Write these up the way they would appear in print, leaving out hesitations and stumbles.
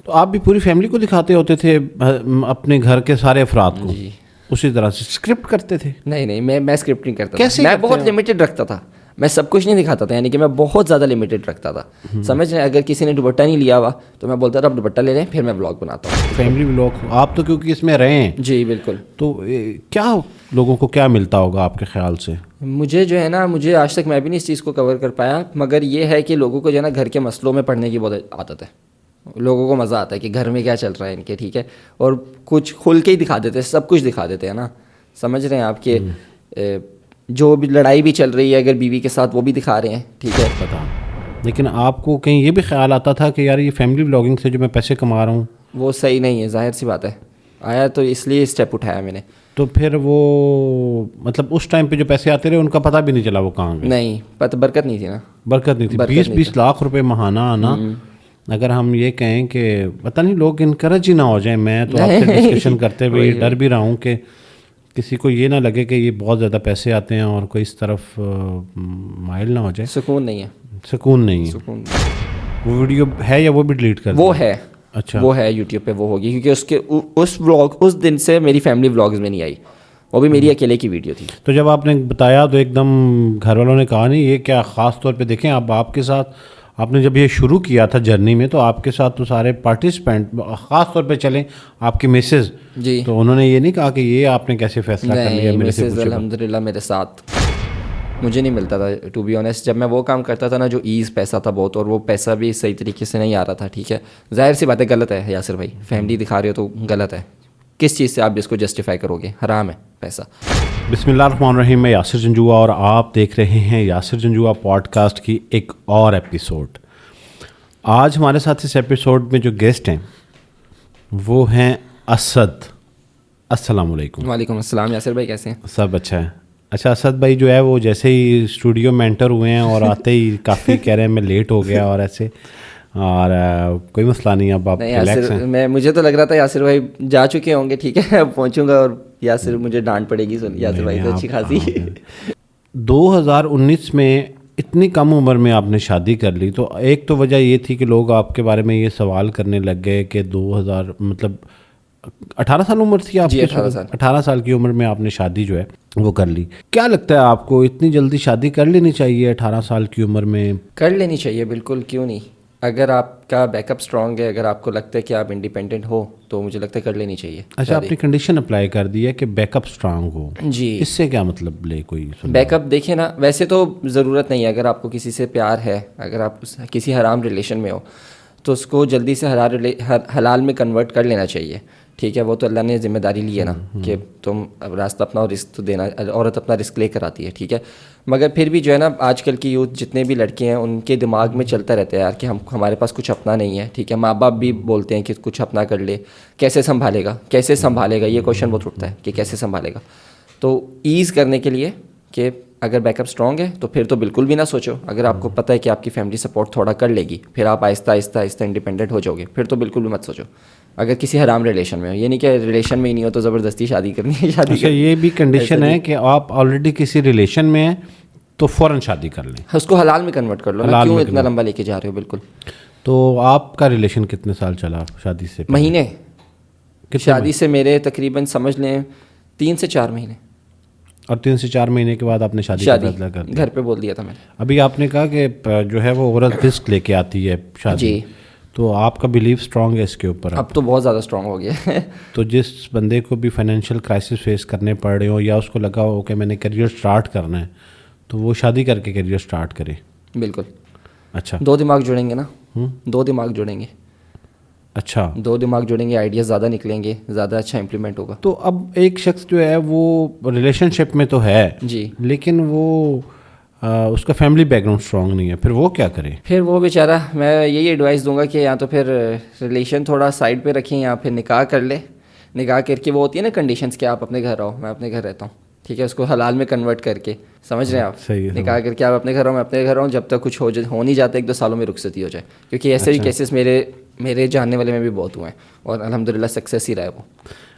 تو آپ بھی پوری فیملی کو دکھاتے ہوتے تھے اپنے گھر کے سارے افراد کو؟ جی اسی طرح سے اسکرپٹ کرتے تھے؟ نہیں میں اسکرپٹ نہیں کرتا کیسے میں بہت لمیٹڈ رکھتا تھا, میں سب کچھ نہیں دکھاتا تھا, یعنی کہ میں بہت زیادہ لمیٹڈ رکھتا تھا. سمجھ رہے ہیں, اگر کسی نے دوپٹہ نہیں لیا ہوا تو میں بولتا تھا اب دوپٹہ لے لیں, پھر میں بلاگ بناتا ہوں. فیملی بلاگ آپ تو کیونکہ اس میں رہے ہیں. جی بالکل. تو کیا لوگوں کو کیا ملتا ہوگا آپ کے خیال سے؟ مجھے جو ہے نا, مجھے آج تک میں بھی نہیں اس چیز کو کور کر پایا, مگر یہ ہے کہ لوگوں کو جو ہے نا گھر کے مسئلوں میں پڑھنے کی بہت عادت ہے. لوگوں کو مزہ آتا ہے کہ گھر میں کیا چل رہا ہے ان کے, ٹھیک ہے, اور کچھ کھل کے ہی دکھا دیتے ہیں, سب کچھ دکھا دیتے ہیں نا. سمجھ رہے ہیں آپ کے جو بھی لڑائی بھی چل رہی ہے اگر بیوی کے ساتھ وہ بھی دکھا رہے ہیں, ٹھیک ہے. پتا, لیکن آپ کو کہیں یہ بھی خیال آتا تھا کہ یار یہ فیملی بلاگنگ سے جو میں پیسے کما رہا ہوں وہ صحیح نہیں ہے؟ ظاہر سی بات ہے, آیا تو اس لیے اسٹیپ اٹھایا میں نے. تو پھر وہ مطلب اس ٹائم پہ جو پیسے آتے رہے ان کا پتہ بھی نہیں چلا وہ کہاں گئے؟ نہیں, برکت نہیں تھی نا. برکت نہیں تھی. 20 لاکھ روپے ماہانہ آنا, اگر ہم یہ کہیں کہ پتہ نہیں لوگ انکریج ہی نہ ہو جائیں. میں تو آپ سے ڈسکشن کرتے ہوئے ڈر بھی رہا ہوں کہ کسی کو یہ نہ لگے کہ یہ بہت زیادہ پیسے آتے ہیں اور کوئی اس طرف مائل نہ ہو جائے. سکون نہیں ہے. سکون نہیں ہے. وہ ویڈیو ہے یا وہ بھی ڈیلیٹ کر وہ ہے؟ اچھا وہ ہے یوٹیوب پہ, وہ ہوگی کیونکہ اس کے اس ولاگ اس دن سے میری فیملی ولاگز میں نہیں آئی, وہ بھی میری اکیلے کی ویڈیو تھی. تو جب آپ نے بتایا تو ایک دم گھر والوں نے کہا نہیں یہ کیا؟ خاص طور پہ دیکھیں اب آپ کے ساتھ, آپ نے جب یہ شروع کیا تھا جرنی میں تو آپ کے ساتھ تو سارے پارٹیسپینٹ, خاص طور پہ چلیں آپ کی مسز, جی, تو انہوں نے یہ نہیں کہا کہ یہ آپ نے کیسے فیصلہ کر لیا؟ میرے سے پوچھو. الحمدللہ میرے ساتھ مجھے نہیں ملتا تھا ٹو بی آنیسٹ. جب میں وہ کام کرتا تھا نا جو ایز پیسہ تھا بہت, اور وہ پیسہ بھی صحیح طریقے سے نہیں آ رہا تھا, ٹھیک ہے. ظاہر سی بات ہے غلط ہے یاسر بھائی, فیملی دکھا رہے ہو تو غلط ہے. کس چیز سے آپ اس کو جسٹیفائی کرو گے؟ حرام ہے پیسہ. بسم اللہ الرحمن الرحیم. میں یاسر جنجوعہ اور آپ دیکھ رہے ہیں یاسر جنجوعہ پوڈ کاسٹ کی ایک اور ایپیسوڈ. آج ہمارے ساتھ اس ایپیسوڈ میں جو گیسٹ ہیں وہ ہیں اسد. السلام علیکم. وعلیکم السلام. یاسر بھائی کیسے ہیں؟ سب اچھا ہے. اچھا اسد بھائی جو ہے وہ جیسے ہی اسٹوڈیو میں انٹر ہوئے ہیں اور آتے ہی کافی کہہ رہے ہیں میں لیٹ ہو گیا اور ایسے, اور کوئی مسئلہ نہیں, اب آپ ریلیکس ہیں. میں مجھے تو لگ رہا تھا یاسر بھائی جا چکے ہوں گے, ٹھیک ہے, اب پہنچوں گا اور یاسر مجھے ڈانٹ پڑے گی. یاسر بھائی تو اچھی خاصی. 2019 میں اتنی کم عمر میں آپ نے شادی کر لی, تو ایک تو وجہ یہ تھی کہ لوگ آپ کے بارے میں یہ سوال کرنے لگ گئے کہ 2000 مطلب 18 سال عمر تھی آپ کی؟ 18 سال کی عمر میں آپ نے شادی جو ہے وہ کر لی. کیا لگتا ہے آپ کو اتنی جلدی شادی کر لینی چاہیے 18 سال کی عمر میں؟ کر لینی چاہیے بالکل, کیوں نہیں. اگر آپ کا بیک اپ اسٹرانگ ہے, اگر آپ کو لگتا ہے کہ آپ انڈیپینڈنٹ ہو تو مجھے لگتا ہے کر لینی چاہیے. اچھا, آپ نے کنڈیشن اپلائی کر دی ہے کہ بیک اپ اسٹرانگ ہو. جی, اس سے کیا مطلب لے کوئی؟ بیک اپ دیکھیں نا, ویسے تو ضرورت نہیں ہے. اگر آپ کو کسی سے پیار ہے, اگر آپ کسی حرام ریلیشن میں ہو تو اس کو جلدی سے حلال میں کنورٹ کر لینا چاہیے, ٹھیک ہے. وہ تو اللہ نے ذمہ داری لی ہے نا کہ تم راستہ اپنا اور رزق دینا, عورت اپنا رزق لے کر آتی ہے, ٹھیک ہے. مگر پھر بھی جو ہے نا آج کل کی یوتھ جتنے بھی لڑکے ہیں ان کے دماغ میں چلتا رہتا ہے یار کہ ہمارے پاس کچھ اپنا نہیں ہے, ٹھیک ہے. ماں باپ بھی بولتے ہیں کہ کچھ اپنا کر لے, کیسے سنبھالے گا, یہ کویشچن بہت اٹھتا ہے کہ کیسے سنبھالے گا. تو ایز کرنے کے لیے کہ اگر بیک اپ اسٹرانگ ہے تو پھر تو بالکل بھی نہ سوچو. اگر آپ کو پتہ ہے کہ آپ کی فیملی سپورٹ تھوڑا کر لے گی, پھر آپ آہستہ آہستہ انڈیپینڈنٹ ہو جاؤ گے, پھر تو بالکل بھی مت سوچو. اگر کسی حرام ریلیشن میں ہو, یہ نہیں کہ ریلیشن میں ہی نہیں ہو تو زبردستی شادی کرنی ہے. اچھا, یہ بھی کنڈیشن ہے کہ آپ آلریڈی کسی ریلیشن میں ہیں تو فوراً شادی کر لیں, اس کو حلال میں کنورٹ کر لو نا, کیوں اتنا لمبا لے کے جا رہے ہو. بالکل. تو آپ کا ریلیشن کتنے سال چلا شادی سے؟ مہینے. شادی سے میرے تقریباً سمجھ لیں 3 سے 4 مہینے. اور 3 سے 4 مہینے کے بعد آپ نے شادی کا فیصلہ کر دیا؟ گھر پہ بول دیا تھا میں. ابھی آپ نے کہا کہ جو ہے وہ عورت رسک لے کے آتی ہے شادی. جی, تو آپ کا بلیف اسٹرانگ ہے اس کے اوپر؟ اب تو بہت زیادہ اسٹرانگ ہو گیا ہے. تو جس بندے کو بھی فائنینشیل کرائسس فیس کرنے پڑ رہے ہو یا اس کو لگا ہو کہ میں نے کیریئر سٹارٹ کرنا ہے تو وہ شادی کر کے کیریئر سٹارٹ کرے. بالکل. اچھا, 2 دماغ جڑیں گے نا, 2 دماغ جڑیں گے. اچھا, 2 دماغ جڑیں گے, آئیڈیاز زیادہ نکلیں گے, زیادہ اچھا امپلیمنٹ ہوگا. تو اب ایک شخص جو ہے وہ ریلیشن شپ میں تو ہے جی, لیکن وہ اس کا فیملی بیک گراؤنڈ اسٹرانگ نہیں ہے, پھر وہ کیا کرے؟ پھر وہ بیچارہ, میں یہی ایڈوائس دوں گا کہ یا تو پھر ریلیشن تھوڑا سائڈ پہ رکھیں یا پھر نکاح کر لے. نکاح کر کے وہ ہوتی ہے نا کنڈیشنز کہ آپ اپنے گھر رہو, میں اپنے گھر رہتا ہوں, ٹھیک ہے. اس کو حلال میں کنورٹ کر کے, سمجھ رہے ہیں آپ, نکاح کر کے آپ اپنے گھر رہو, میں اپنے گھر رہوں, جب تک کچھ ہو نہیں جاتا 1-2 سالوں میں رخصتی ہو جائے. کیونکہ ایسے بھی کیسز میرے جاننے والے میں بھی بہت ہوئے ہیں اور الحمدللہ سکسیس ہی رہا ہے وہ.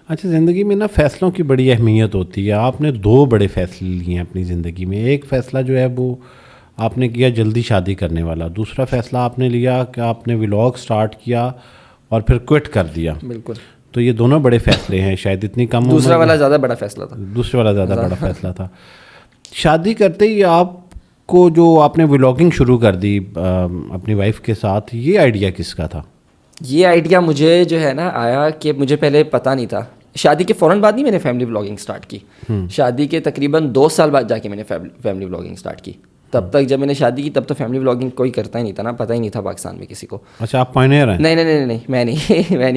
اچھا, زندگی میں نا فیصلوں کی بڑی اہمیت ہوتی ہے. آپ نے 2 بڑے فیصلے لیے ہیں اپنی زندگی میں. ایک فیصلہ جو ہے وہ آپ نے کیا جلدی شادی کرنے والا, دوسرا فیصلہ آپ نے لیا کہ آپ نے ولاگ سٹارٹ کیا اور پھر کوئٹ کر دیا. بالکل. تو یہ دونوں بڑے فیصلے ہیں شاید, اتنی کم عمر. دوسرا والا زیادہ بڑا فیصلہ تھا. دوسرے والا زیادہ بڑا فیصلہ تھا. شادی کرتے ہی آپ کو جو آپ نے ولاگنگ شروع کر دی اپنی وائف کے ساتھ, یہ آئیڈیا کس کا تھا؟ یہ آئیڈیا مجھے جو ہے نا آیا کہ مجھے پہلے پتہ نہیں تھا. شادی کے فوراً بعد نہیں میں نے فیملی ولاگنگ سٹارٹ کی. شادی کے تقریباً 2 سال بعد جا کے میں نے فیملی ولاگنگ سٹارٹ کی. تب تک جب میں نے شادی کی تب تو فیملی ولاگنگ کوئی کرتا ہی نہیں تھا نا, پتہ ہی نہیں تھا پاکستان میں کسی کو. اچھا, آپ پائنیئر ہیں؟ نہیں,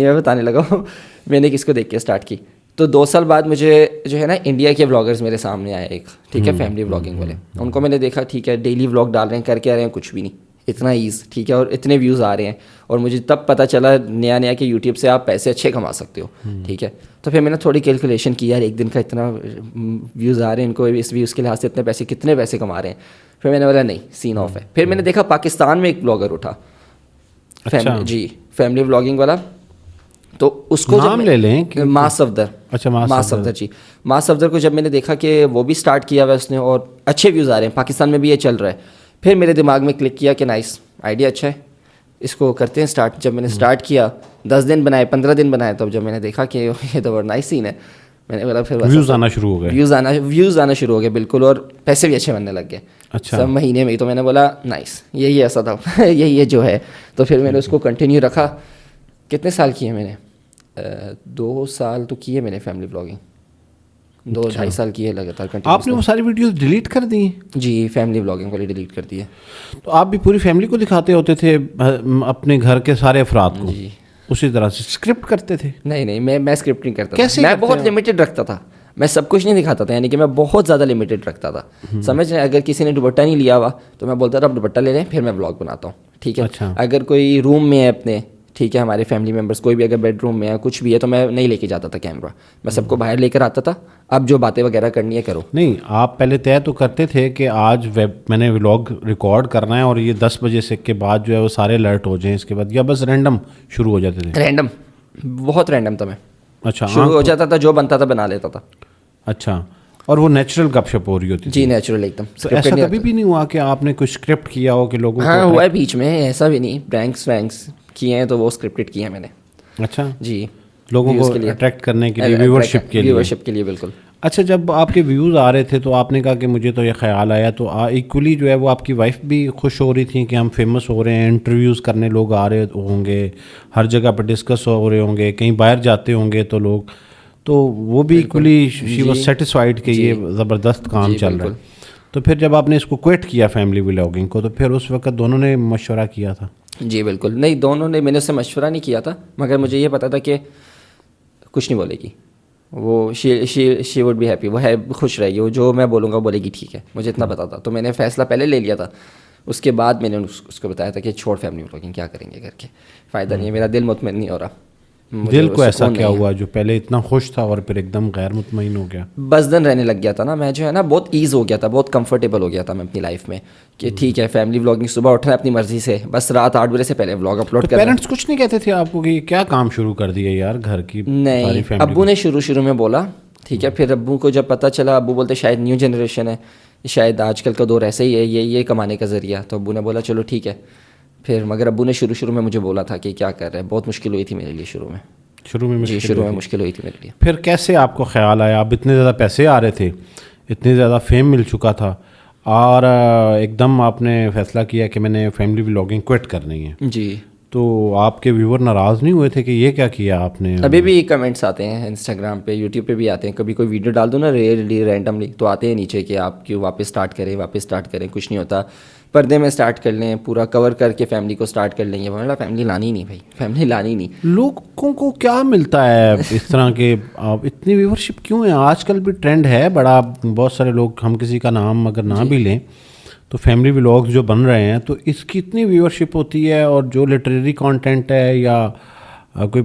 میں بتانے لگا ہوں میں نے کس کو دیکھ کے سٹارٹ کی. تو 2 سال بعد مجھے جو ہے نا انڈیا کے ولاگرز میرے سامنے آئے ایک, ٹھیک ہے, فیملی ولاگنگ والے. ان کو میں نے دیکھا, ٹھیک ہے, ڈیلی ولاگ ڈال رہے ہیں, کر کے آ رہے ہیں, کچھ بھی نہیں, اتنا ایز, ٹھیک ہے, اور اتنے ویوز آ رہے ہیں. اور مجھے تب پتہ چلا نیا کہ یوٹیوب سے آپ پیسے اچھے کما سکتے ہو, ٹھیک ہے. تو پھر میں نے تھوڑی کیلکولیشن کی, یار ایک دن کا اتنا ویوز آ رہے ہیں, ان کو اس ویوز کے لحاظ سے اتنے پیسے, کتنے پیسے کما رہے ہیں. پھر میں نے بولا نہیں, سین آف ہے. پھر میں نے دیکھا پاکستان میں ایک بلاگر اٹھا, جی, فیملی ولاگنگ والا. تو اس کو نام لے لیں, ماں صفدر. اچھا, ماں صفدر, جی, ماں صفدر کو جب میں نے دیکھا کہ وہ بھی سٹارٹ کیا ہوا اس نے اور اچھے ویوز آ رہے ہیں, پاکستان میں بھی یہ چل رہا ہے, پھر میرے دماغ میں کلک کیا کہ نائس آئیڈیا, اچھا ہے, اس کو کرتے ہیں سٹارٹ. جب میں نے سٹارٹ کیا 10 دن بنائے, 15 دن بنائے, تب جب میں نے دیکھا کہ یہ تو بڑا نائس سین ہے, میں نے بولا پھر ویوز آنا شروع ہو گئے. ویوز آنا شروع ہو گئے, بالکل, اور پیسے بھی اچھے بننے لگ گئے. اچھا, سب مہینے میں ہی. تو میں نے بولا نائس, یہی ایسا تھا, یہی جو ہے. تو پھر میں نے اس کو کنٹینیو رکھا. کتنے سال کیے میں نے, 2 سال تو کیے میں نے فیملی ولاگنگ, 2-2.5 سال کیے لگاتار. آپ نے وہ ساری ویڈیوز ڈیلیٹ کر دی ہیں؟ جی, فیملی ولاگنگ والی ڈیلیٹ کر دی ہے. تو آپ بھی پوری فیملی کو دکھاتے ہوتے تھے, اپنے گھر کے سارے افراد کو؟ جی, اسی طرح سے اسکرپٹ کرتے تھے؟ نہیں, میں اسکرپٹ نہیں کرتا. میں بہت لمیٹڈ رکھتا تھا, میں سب کچھ نہیں دکھاتا تھا, یعنی کہ میں بہت زیادہ لمیٹڈ رکھتا تھا. سمجھ رہے ہیں, اگر کسی نے دوپٹہ نہیں لیا ہوا تو میں بولتا تھا آپ دوپٹہ لے لیں, پھر میں ولاگ بناتا ہوں, ٹھیک ہے. اگر کوئی روم میں ہے اپنے, ٹھیک ہے, ہمارے فیملی ممبرس کوئی بھی اگر بیڈ روم میں ہے, کچھ بھی ہے, تو میں نہیں لے کے جاتا تھا کیمرہ, میں سب کو باہر لے کر آتا تھا. اب جو باتیں وغیرہ کرنی ہے کرو. نہیں, آپ پہلے طے تو کرتے تھے کہ آج میں نے ولاگ ریکارڈ کرنا ہے اور یہ 10 بجے سے کے بعد جو ہے وہ سارے الرٹ ہو جائیں اس کے بعد, یا بس رینڈم شروع ہو جاتے تھے؟ رینڈم, بہت رینڈم تھا میں. اچھا, شروع ہو جاتا تھا, جو بنتا تھا بنا لیتا تھا. اچھا, اور وہ نیچرل گپ شپ ہو رہی ہوتی تھی؟ جی, نیچرل ایک دم. تو ایسا کبھی بھی نہیں ہوا کہ آپ نے کچھ اسکرپٹ کیا ہو کہ لوگوں؟ ہاں, ہوا ہے بیچ میں, ایسا بھی نہیں. پرینکس کیے ہیں تو وہ اسکرپٹڈ کیے ہیں میں نے. اچھا جی, لوگوں کو اٹریکٹ کرنے کے لیے, ویورشپ کے لیے. بالکل. اچھا, جب آپ کے ویوز آ رہے تھے تو آپ نے کہا کہ مجھے تو یہ خیال آیا, تو ایکولی جو ہے وہ آپ کی وائف بھی خوش ہو رہی تھیں کہ ہم فیمس ہو رہے ہیں, انٹرویوز کرنے لوگ آ رہے ہوں گے, ہر جگہ پہ ڈسکس ہو رہے ہوں گے, کہیں باہر جاتے ہوں گے تو لوگ, تو وہ بھی ایکولی شی واز سیٹسفائیڈ کہ یہ زبردست کام چل رہا ہے. تو پھر جب آپ نے اس کو کوئٹ کیا فیملی ولاگنگ کو, تو پھر اس وقت دونوں نے مشورہ کیا تھا؟ جی بالکل. نہیں, دونوں نے, میں نے اس سے مشورہ نہیں کیا تھا, مگر مجھے یہ پتا تھا کہ کچھ نہیں بولے گی وہ, شی وڈ بی ہیپی, وہ ہے خوش رہے گی, وہ جو میں بولوں گا بولے گی ٹھیک ہے, مجھے اتنا پتا تھا. تو میں نے فیصلہ پہلے لے لیا تھا. اس کے بعد میں نے اس کو بتایا تھا کہ چھوڑ فیملی ولاگنگ, کیا کریں گے کر کے, فائدہ نہیں ہے, میرا دل مطمئن نہیں ہو رہا. دل کو ایسا کیا ہوا جو پہلے اتنا خوش تھا اور پھر ایک دم غیر مطمئن ہو گیا؟ بزدن رہنے لگ گیا تھا نا میں, جو ہے نا بہت ایز ہو گیا تھا, بہت کمفرٹیبل ہو گیا تھا میں اپنی لائف میں کہ ٹھیک ہے فیملی ولاگنگ, صبح اٹھنا ہے اپنی مرضی سے, بس رات 8 بجے سے پہلے ولاگ اپلوڈ کرنا. پیرنٹس کچھ نہیں کہتے تھے آپ کو کہ یہ کیا کام شروع کر دیا یار گھر کی؟ نہیں, ابو نے شروع میں بولا, ٹھیک ہے. پھر ابو کو جب پتہ چلا, ابو بولتے شاید نیو جنریشن ہے, شاید آج کل کا دور ایسا ہی ہے, یہ کمانے کا ذریعہ. تو ابو نے بولا چلو ٹھیک ہے. پھر مگر ابو نے شروع میں مجھے بولا تھا کہ کیا کر رہے ہیں, بہت مشکل ہوئی تھی میرے لیے شروع میں مشکل ہوئی تھی میرے لیے. پھر کیسے آپ کو خیال آیا, اب اتنے زیادہ پیسے آ رہے تھے, اتنے زیادہ فیم مل چکا تھا, اور ایک دم آپ نے فیصلہ کیا کہ میں نے فیملی ولاگنگ کوئٹ کرنی ہے؟ جی. تو آپ کے ویور ناراض نہیں ہوئے تھے کہ یہ کیا کیا آپ نے؟ ابھی بھی کمنٹس آتے ہیں انسٹاگرام پہ, یوٹیوب پہ بھی آتے ہیں, کبھی کوئی ویڈیو ڈال دو نا رینڈملی, تو آتے ہیں نیچے کہ آپ کیوں واپس اسٹارٹ کریں, کچھ نہیں ہوتا, پردے میں اسٹارٹ کر لیں, پورا کور کر کے فیملی کو اسٹارٹ کر لیں. یہ فیملی لانی نہیں بھائی, فیملی لانی نہیں. لوگوں کو کیا ملتا ہے اس طرح کے, اتنی ویورشپ کیوں ہے؟ آج کل بھی ٹرینڈ ہے بڑا, بہت سارے لوگ, ہم کسی کا نام اگر نہ بھی لیں تو فیملی ولاگز جو بن رہے ہیں تو اس کی اتنی ویورشپ ہوتی ہے, اور جو لٹریری کانٹینٹ ہے یا کوئی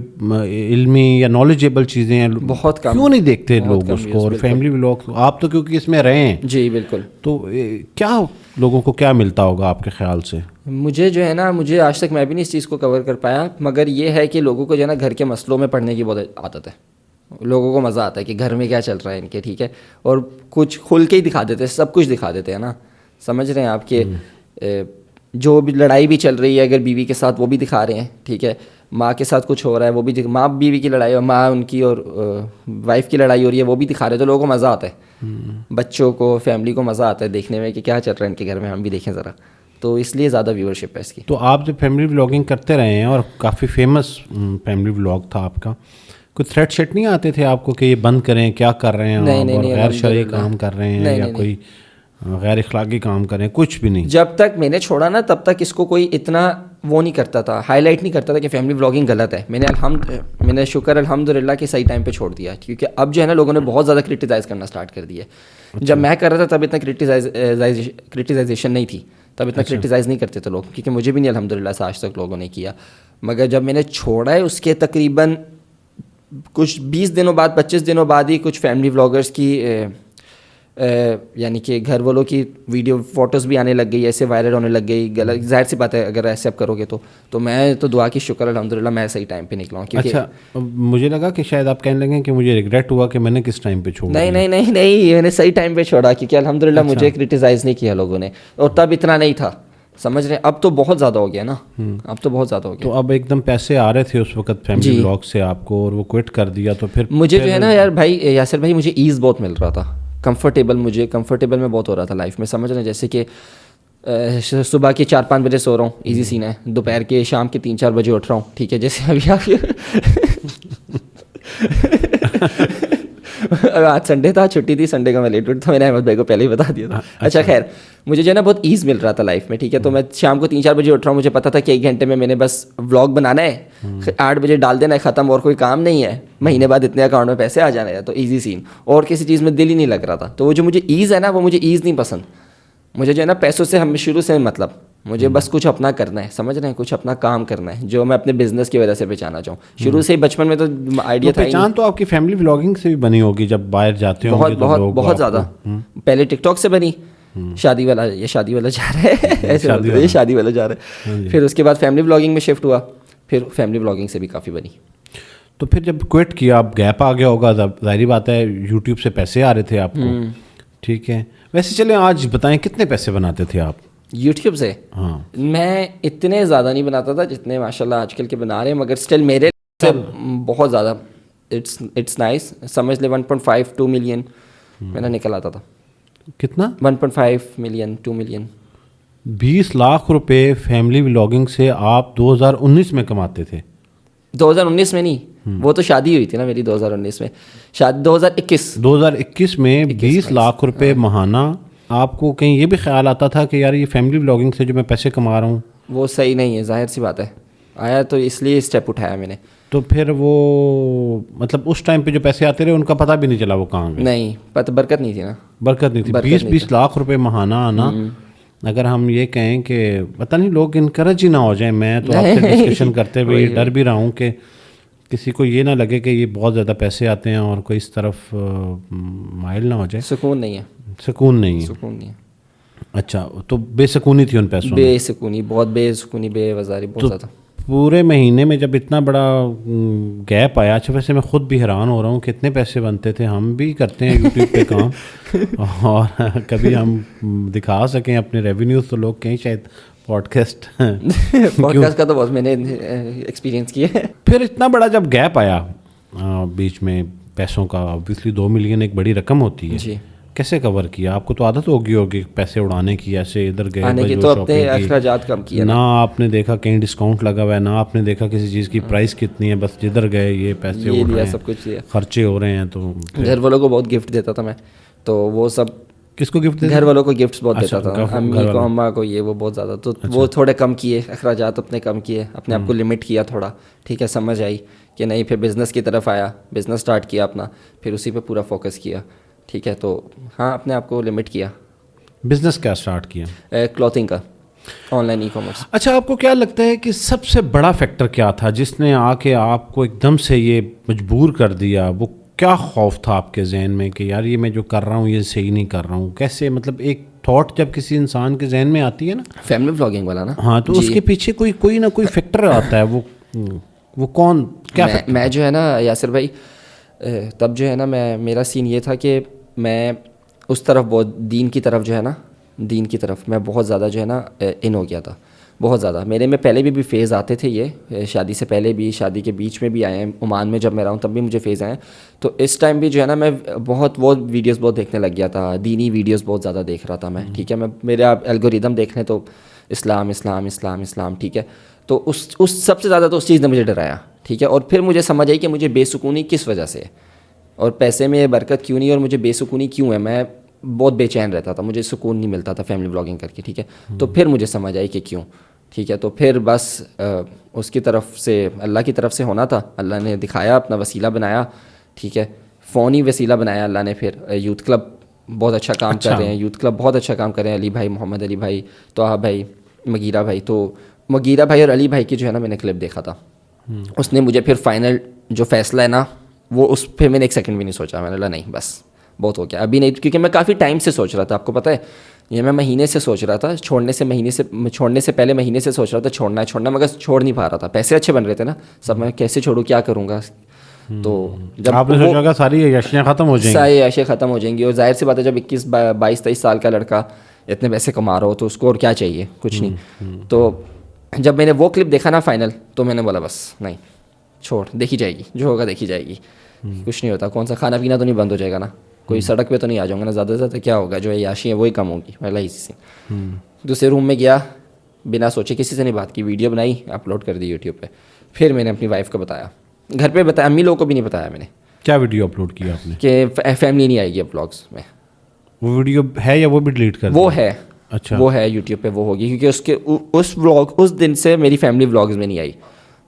علمی یا نالجیبل چیزیں ہیں بہت کم, کیوں نہیں دیکھتے لوگ اس کو؟ اور فیملی ولاگ آپ تو کیونکہ اس میں رہے ہیں. جی بالکل. تو کیا لوگوں کو کیا ملتا ہوگا آپ کے خیال سے؟ مجھے جو ہے نا, مجھے آج تک میں بھی نہیں اس چیز کو کور کر پایا, مگر یہ ہے کہ لوگوں کو جو ہے نا گھر کے مسئلوں میں پڑھنے کی بہت عادت ہے. لوگوں کو مزہ آتا ہے کہ گھر میں کیا چل رہا ہے ان کے, ٹھیک ہے, اور کچھ کھل کے ہی دکھا دیتے ہیں, سب کچھ دکھا دیتے ہیں نا, سمجھ رہے ہیں آپ کے جو بھی لڑائی بھی چل رہی ہے اگر بیوی کے ساتھ, وہ بھی دکھا رہے ہیں, ٹھیک ہے, ماں کے ساتھ کچھ ہو رہا ہے وہ بھی, ماں بیوی کی لڑائی, اور ماں ان کی اور وائف کی لڑائی ہو رہی ہے وہ بھی دکھا رہے, تو لوگوں کو مزہ آتا ہے, بچوں کو, فیملی کو مزہ آتا ہے دیکھنے میں کہ کیا چل رہا ہے ان کے گھر میں, ہم بھی دیکھیں ذرا, تو اس لیے زیادہ ویورشپ ہے اس کی. تو آپ جو فیملی ولاگنگ کرتے رہے ہیں اور کافی فیمس فیملی ولاگ تھا آپ کا, کوئی تھریٹ شیٹ نہیں آتے تھے آپ کو کہ یہ بند کریں, کیا کر رہے ہیں آپ, اور غیر شرعی کام کر رہے ہیں یا کوئی غیر اخلاقی کام کریں, کچھ بھی نہیں؟ جب تک میں نے چھوڑا نا تب تک اس کو کوئی اتنا وہ نہیں کرتا تھا, ہائی لائٹ نہیں کرتا تھا کہ فیملی ولاگنگ غلط ہے. میں نے شکر الحمدللہ کہ صحیح ٹائم پہ چھوڑ دیا, کیونکہ اب جو ہے نا لوگوں نے بہت زیادہ کرٹیسائز کرنا اسٹارٹ کر دیا. جب میں کر رہا تھا تب اتنا کرٹیسائزیشن نہیں تھی, تب اتنا کرٹیسائز نہیں کرتے تھے لوگ, کیونکہ مجھے بھی نہیں الحمدللہ سے آج تک لوگوں نے کیا. مگر جب میں نے چھوڑا ہے اس کے تقریباً کچھ 20 دنوں بعد 25 دنوں بعد ہی کچھ فیملی ولاگرس کی یعنی کہ گھر والوں کی ویڈیو فوٹوز بھی آنے لگ گئی, ایسے وائرل ہونے لگ گئی. غلط, ظاہر سی بات ہے اگر ایسے اب کرو گے تو میں تو دعا کی شکر الحمدللہ میں صحیح ٹائم پہ نکلا ہوں. اچھا, مجھے لگا کہ شاید آپ کہنے لگیں کہ مجھے ریگریٹ ہوا کہ میں نے کس ٹائم پہ چھوڑا. نہیں, میں نے صحیح ٹائم پہ چھوڑا, کیونکہ الحمدللہ مجھے کرٹیسائز نہیں کیا لوگوں نے, اور تب اتنا نہیں تھا, سمجھ رہے ہیں. اب تو بہت زیادہ ہو گیا نا, اب تو بہت زیادہ ہو گیا. تو اب ایک دم پیسے آ رہے تھے اس وقت فیملی ولاگ سے آپ کو, اور وہ کوئٹ کر دیا, تو پھر مجھے جو ہے نا یار بھائی یاسر بھائی, مجھے ایز بہت مل رہا تھا, کمفرٹیبل میں بہت ہو رہا تھا لائف میں, سمجھ رہے ہیں. جیسے کہ صبح کے 4-5 بجے سو رہا ہوں, ایزی سین ہے. دوپہر کے شام کے 3-4 بجے اٹھ رہا ہوں, ٹھیک ہے, جیسے ابھی آپ آج سنڈے تھا, چھٹی تھی, سنڈے کا میں لیٹ اٹھا تھا, میں نے احمد بھائی کو پہلے ہی بتا دیا تھا. اچھا خیر, مجھے جو ہے نا بہت ایز مل رہا تھا لائف میں, ٹھیک ہے. تو میں شام کو 3-4 بجے اٹھ رہا ہوں, مجھے پتا تھا کہ 1 گھنٹے میں نے بس ولاگ بنانا ہے, 8 بجے ڈال دینا ہے, ختم, اور کوئی کام نہیں ہے. مہینے بعد اتنے اکاؤنٹ میں پیسے آ جانے ہیں, تو ایزی سین, اور کسی چیز میں دل ہی نہیں لگ رہا تھا. تو وہ جو مجھے ایز ہے نا, وہ مجھے ایز نہیں پسند. مجھے جو ہے نا پیسوں سے ہم شروع سے مطلب, مجھے بس کچھ اپنا کرنا ہے, سمجھ رہے ہیں, کچھ اپنا کام کرنا ہے جو میں اپنے بزنس کی وجہ سے پہچانا چاہوں. شروع سے ہی بچپن میں تو آئیڈیا تھا. پہچان تو آپ کی فیملی ولاگنگ سے بھی بنی ہوگی جب باہر جاتے ہوں گے, بہت زیادہ. پہلے ٹک ٹاک سے بنی, شادی والا جا رہا ہے, ایسے شادی والا جا رہا ہے. پھر اس کے بعد فیملی ولاگنگ میں شفٹ ہوا, پھر فیملی ولاگنگ سے بھی کافی بنی. تو پھر جب کوئٹ کیا, اب گیپ آ گیا ہوگا, ظاہری بات ہے یوٹیوب سے پیسے آ رہے تھے آپ کو, ٹھیک ہے. ویسے چلیں آج بتائیں کتنے پیسے بناتے تھے آپ یوٹیوب سے؟ ہاں, میں اتنے زیادہ نہیں بناتا تھا جتنے ماشاء اللہ آج کل کے بنا رہے ہیں, مگر اسٹل میرے سے بہت زیادہ. اٹس نائس, سمجھ لے 1.5-2 ملین میرا نکل آتا تھا. کتنا؟ 1.5 ملین 2 ملین. 20 لاکھ روپے فیملی ولاگنگ سے آپ 2019 میں کماتے تھے؟ 2019 میں نہیں, وہ تو شادی ہوئی تھی نا میری 2019 میں, شاید 2021 میں 20 لاکھ روپے ماہانہ. آپ کو کہیں یہ بھی خیال آتا تھا کہ یار یہ فیملی ولاگنگ سے جو میں پیسے کما رہا ہوں وہ صحیح نہیں ہے؟ ظاہر سی بات ہے, آیا تو اس لیے اسٹیپ اٹھایا میں نے. تو پھر وہ مطلب اس ٹائم پہ جو پیسے آتے رہے ان کا پتہ بھی نہیں چلا وہ کہاں گئے؟ نہیں, برکت نہیں تھی نا, برکت نہیں تھی. 20 لاکھ روپے ماہانہ آنا, اگر ہم یہ کہیں کہ پتہ نہیں لوگ انکریج ہی نہ ہو جائیں. میں تو آپ سے ڈسکشن کرتے ہوئے ڈر بھی رہا ہوں کہ کسی کو یہ نہ لگے کہ یہ بہت زیادہ پیسے آتے ہیں اور کوئی اس طرف مائل نہ ہو جائے. سکون نہیں ہے, سکون نہیں ہے. اچھا, تو بے سکونی تھی ان پیسوں میں؟ بے سکونی, بہت بے سکونی, بے وزاری بہت زیادہ. پورے مہینے میں جب اتنا بڑا گیپ آیا, اچھا ویسے میں خود بھی حیران ہو رہا ہوں کتنے پیسے بنتے تھے. ہم بھی کرتے ہیں یوٹیوب پہ کام, اور کبھی ہم دکھا سکیں اپنے ریونیوز تو لوگ کہیں شاید پوڈ کاسٹ کا تو بہت میں نے ایکسپیرینس کیا ہے. پھر اتنا بڑا جب گیپ آیا بیچ میں پیسوں کا, اوبیسلی 2 ملین ایک بڑی رقم ہوتی ہے جی, کیسے کور کیا؟ آپ کو تو عادت ہوگی پیسے اڑانے کی, ایسے ادھر گئے تو اپنے اخراجات کم کیا, نہ آپ نے دیکھا کہیں ڈسکاؤنٹ لگا ہوا ہے, نہ آپ نے دیکھا کسی چیز کی پرائس کتنی ہے, بس جدھر گئے یہ پیسے اڑ رہے ہیں, سب کچھ خرچے ہو رہے ہیں. تو گھر والوں کو بہت گفٹ دیتا تھا میں, تو وہ سب کس کو گفٹ؟ گھر والوں کو گفٹس بہت دیتا تھا, امی کو, اماں کو, یہ وہ بہت زیادہ. تو وہ تھوڑے کم کیے اخراجات, اپنے کم کیے, اپنے آپ کو لمٹ کیا تھوڑا, ٹھیک ہے. سمجھ آئی کہ نہیں, پھر بزنس کی طرف آیا, بزنس اسٹارٹ کیا اپنا, پھر اسی پہ پورا فوکس کیا, ٹھیک ہے. تو ہاں, اپنے آپ کو لمٹ کیا. بزنس کیا اسٹارٹ کیا؟ کلوتھنگ کا, آن لائن ای کامرس. اچھا, آپ کو کیا لگتا ہے کہ سب سے بڑا فیکٹر کیا تھا جس نے آ کے آپ کو ایک دم سے یہ مجبور کر دیا؟ وہ کیا خوف تھا آپ کے ذہن میں کہ یار یہ میں جو کر رہا ہوں یہ صحیح نہیں کر رہا ہوں؟ کیسے, مطلب ایک تھاٹ جب کسی انسان کے ذہن میں آتی ہے نا, فیملی ولاگنگ والا نا, ہاں, تو اس کے پیچھے کوئی نہ کوئی فیکٹر آتا ہے. وہ کون, کیا فیکٹر؟ میں جو ہے نا یاسر بھائی, تب جو ہے نا میرا سین یہ تھا کہ میں اس طرف بہت دین کی طرف جو ہے نا, دین کی طرف میں بہت زیادہ جو ہے نا ان ہو گیا تھا. بہت زیادہ. میرے میں پہلے بھی فیز آتے تھے, یہ شادی سے پہلے بھی, شادی کے بیچ میں بھی آئے ہیں, عمان میں جب میں رہا ہوں تب بھی مجھے فیز آئے ہیں. تو اس ٹائم بھی جو ہے نا میں بہت وہ ویڈیوز بہت دیکھنے لگ گیا تھا, دینی ویڈیوز بہت زیادہ دیکھ رہا تھا میں, ٹھیک ہے. میں میرا الگوریدم دیکھ لیں تو اسلام اسلام اسلام اسلام, ٹھیک ہے. تو اس سب سے زیادہ تو اس چیز نے مجھے ڈرایا, ٹھیک ہے. اور پھر مجھے سمجھ آئی کہ مجھے بے سکونی کس وجہ سے ہے, اور پیسے میں برکت کیوں نہیں, اور مجھے بے سکونی کیوں ہے. میں بہت بے چین رہتا تھا, مجھے سکون نہیں ملتا تھا فیملی بلاگنگ کر کے, ٹھیک ہے. تو پھر مجھے سمجھ آئی کہ کیوں, ٹھیک ہے. تو پھر بس اس کی طرف سے, اللہ کی طرف سے ہونا تھا, اللہ نے دکھایا, اپنا وسیلہ بنایا, ٹھیک ہے. فونی وسیلہ بنایا اللہ نے. پھر یوتھ کلب بہت اچھا کام کر رہے ہیں, یوتھ کلب بہت اچھا کام کر رہے ہیں. علی بھائی, محمد علی بھائی, طه بھائی, مغیرہ بھائی. تو مغیرہ بھائی اور علی بھائی کی جو ہے نا میں نے کلپ دیکھا تھا, اس نے مجھے پھر فائنل جو فیصلہ ہے نا وہ اس پہ میں نے ایک سیکنڈ بھی نہیں سوچا. میں نے کہا نہیں بس بہت ہو گیا, ابھی نہیں, کیونکہ میں کافی ٹائم سے سوچ رہا تھا, آپ کو پتہ ہے یہ میں مہینے سے سوچ رہا تھا, چھوڑنے سے پہلے مہینے سے سوچ رہا تھا چھوڑنا ہے, مگر چھوڑ نہیں پا رہا تھا. پیسے اچھے بن رہے تھے نا سب, میں کیسے چھوڑوں, کیا کروں گا. تو جب آپ نے سوچا کہ ساری عیاشیاں ختم ہو جائیں گی, ساری عیاشیاں ختم ہو جائیں گی, اور ظاہر سی بات ہے جب 21 22 23 سال کا لڑکا اتنے پیسے کما رہا ہو تو اس کو اور کیا چاہیے, کچھ نہیں. تو جب میں نے وہ کلپ دیکھا نا فائنل, تو میں نے بولا بس نہیں چھوڑ, دیکھی جائے گی, جو ہوگا دیکھی جائے گی, کچھ نہیں ہوتا. کون سا کھانا پینا تو نہیں بند ہو جائے گا نا, کوئی سڑک پہ تو نہیں آ جاؤں گا نا, زیادہ سے زیادہ کیا ہوگا, جو عیاشی ہے وہی کم ہوگی. پہلا اسی سے دوسرے روم میں گیا, بنا سوچے کسی سے نہیں بات کی, ویڈیو بنائی, اپلوڈ کر دی یوٹیوب پہ. پھر میں نے اپنی وائف کو بتایا, گھر پہ بتایا, امی لوگوں کو بھی نہیں بتایا میں نے. کیا ویڈیو اپلوڈ کیا آپ نے؟ کہ فیملی نہیں آئے گی اب بلاگس میں. وہ ویڈیو ہے یا وہ بھی ڈیلیٹ کر وہ ہے, اچھا وہ ہے یوٹیوب پہ, وہ ہوگی, کیونکہ اس ولاگ اس دن سے میری فیملی ولاگز میں نہیں آئی,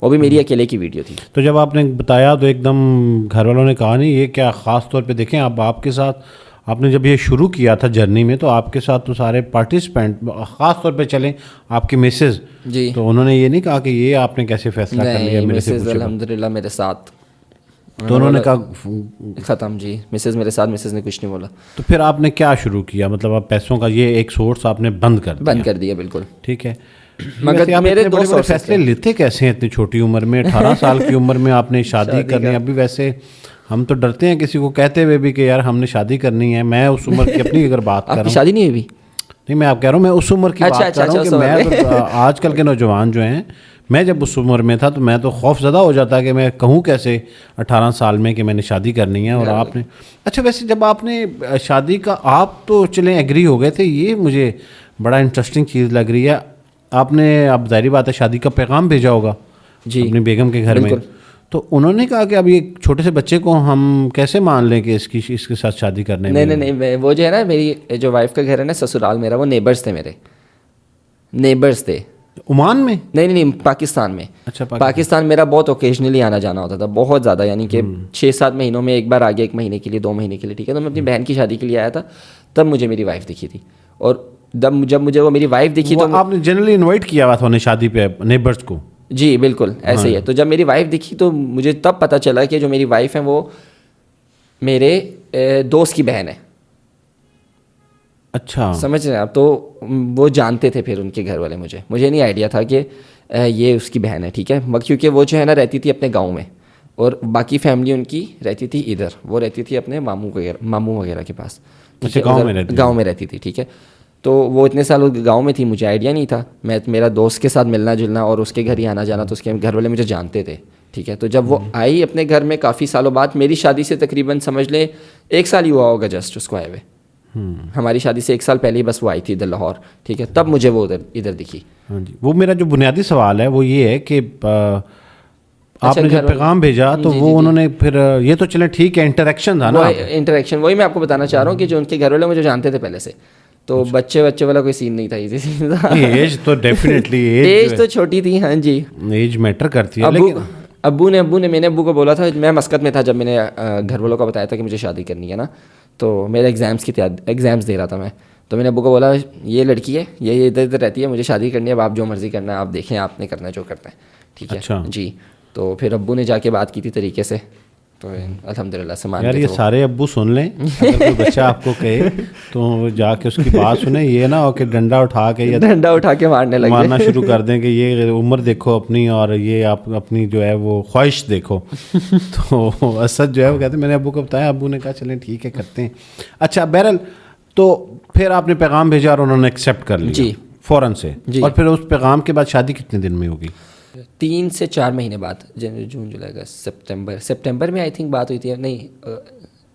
وہ بھی میری اکیلے کی ویڈیو تھی. تو جب آپ نے بتایا تو ایک دم گھر والوں نے کہا نہیں یہ کیا, خاص طور پہ دیکھیں آپ کے ساتھ, آپ نے جب یہ شروع کیا تھا جرنی میں تو آپ کے ساتھ تو سارے پارٹیسپینٹ, خاص طور پہ چلیں آپ کی مسز, جی, تو انہوں نے یہ نہیں کہا کہ یہ آپ نے کیسے فیصلہ کر لیا میرے سے؟ مسز الحمدللہ میرے ساتھ, تو انہوں نے کہا ختم. جی, مسز میرے ساتھ, مسز نے کچھ نہیں بولا. تو پھر آپ نے کیا شروع کیا, مطلب آپ پیسوں کا یہ ایک سورس آپ نے بند کر دیا؟ بالکل, ٹھیک ہے. مگر میرے بڑے بڑے فیصلے لیتے کیسے ہیں اتنی چھوٹی عمر میں, 18 سال کی عمر میں آپ نے شادی کرنی؟ ابھی ویسے ہم تو ڈرتے ہیں کسی کو کہتے ہوئے بھی کہ یار ہم نے شادی کرنی ہے. میں اس عمر کی اپنی اگر بات کر رہا ہوں, شادی نہیں ہوئی, نہیں میں آپ کہہ رہا ہوں, میں اس عمر کی بات کر رہا ہوں کہ میں آج کل کے نوجوان جو ہیں, میں جب اس عمر میں تھا تو میں تو خوف زدہ ہو جاتا کہ میں کہوں کیسے 18 سال میں کہ میں نے شادی کرنی ہے. اور آپ نے, اچھا ویسے جب آپ نے شادی کا, آپ تو چلیں ایگری ہو گئے تھے, یہ مجھے بڑا انٹرسٹنگ چیز لگ رہی ہے, آپ نے, اب ظاہری بات ہے شادی کا پیغام بھیجا ہوگا جی اپنی بیگم کے گھر میں, تو انہوں نے کہا کہ اب یہ چھوٹے سے بچے کو ہم کیسے مان لیں کہ اس کے ساتھ شادی کرنے میں؟ نہیں, وہ جو ہے نا میری جو وائف کا گھر ہے نا سسرال میرا, وہ نیبرز تھے, میرے نیبرز تھے. عمان میں؟ نہیں, پاکستان میں. اچھا, پاکستان میرا بہت اوکیجنلی آنا جانا ہوتا تھا, بہت زیادہ, یعنی کہ 6-7 مہینوں میں ایک بار آ گیا, 1 مہینے کے لیے, 2 مہینے کے لیے, ٹھیک ہے. تو میں اپنی بہن کی شادی کے لیے آیا تھا, تب مجھے میری وائف دکھی تھی. اور جب مجھے وہ میری وائف دکھی تو آپ نے جنرلی انوائٹ کیا ہوا تھا انہیں شادی پہ نیبرز کو؟ جی بالکل ایسے ہی ہے. تو جب میری وائف دکھی تو مجھے تب پتہ چلا کہ جو میری وائف ہیں وہ میرے دوست کی بہن ہے. اچھا, سمجھ رہے ہیں آپ. تو وہ جانتے تھے پھر ان کے گھر والے, مجھے نہیں آئیڈیا تھا کہ یہ اس کی بہن ہے, ٹھیک ہے. کیونکہ وہ جو ہے نا رہتی تھی اپنے گاؤں میں, اور باقی فیملی ان کی رہتی تھی ادھر, وہ رہتی تھی اپنے ماموں وغیرہ کے پاس, گاؤں میں رہتی تھی, ٹھیک ہے. تو وہ اتنے سال گاؤں میں تھی, مجھے آئیڈیا نہیں تھا. میرا دوست کے ساتھ ملنا جلنا اور اس کے گھر ہی آنا جانا, تو اس کے گھر والے مجھے جانتے تھے, ٹھیک ہے. تو جب وہ آئی اپنے گھر میں کافی سالوں بعد, میری شادی سے تقریباً سمجھ لیں 1 سال ہی ہوا ہوگا جسٹ اس کو آئے ہوئے, ہماری شادی سے 1 سال پہلے ہی بس وہ آئی تھی ادھر لاہور, ٹھیک ہے. تب مجھے وہ ادھر دکھی. ہاں جی, وہ میرا جو بنیادی سوال ہے وہ یہ ہے کہ آپ نے جب پیغام بھیجا تو وہ انہوں نے پھر, یہ تو چلیں ٹھیک ہے انٹریکشن تھا نا, انٹریکشن, وہی میں آپ کو بتانا چاہ رہا ہوں کہ جو ان کے گھر والے مجھے جانتے تھے پہلے سے, تو بچے والا کوئی سین نہیں تھا, ایزی سین تھا. ایج تو ڈیفینیٹلی, ایج تو چھوٹی تھی, ہاں جی, ایج میٹر کرتی ہے. لیکن ابو نے میں نے ابو کو بولا تھا, میں مسقط میں تھا جب میں نے گھر والوں کو بتایا تھا کہ مجھے شادی کرنی ہے نا, تو میرے ایگزامس دے رہا تھا میں, تو میں نے ابو کو بولا یہ لڑکی ہے, یہ ادھر رہتی ہے, مجھے شادی کرنی ہے, اب آپ جو مرضی کرنا ہے آپ دیکھیں, آپ نے کرنا ہے جو کرنا ہے, ٹھیک ہے. جی, تو پھر ابو نے جا کے بات کی تھی طریقے سے, تو الحمدللہ سے مان. یار یہ سارے ابو سن لیں, اگر کوئی بچہ آپ کو کہے تو جا کے اس کی بات سنیں, یہ نہ ہو کہ ڈنڈا اٹھا کے مارنا شروع کر دیں کہ یہ عمر دیکھو اپنی اور یہ آپ اپنی جو ہے وہ خواہش دیکھو. تو اسد جو ہے وہ کہتے ہیں, میں نے ابو کو بتایا, ابو نے کہا چلیں ٹھیک ہے کرتے ہیں. اچھا بہرحال, تو پھر آپ نے پیغام بھیجا اور انہوں نے ایکسیپٹ کر لیا. جی, فوراً سے. اور پھر اس پیغام کے بعد شادی کتنے دن میں ہوگی؟ 3 سے 4 مہینے بعد. جون جولائی اگست سپٹمبر میں آئی تھنک بات ہوئی تھی. نہیں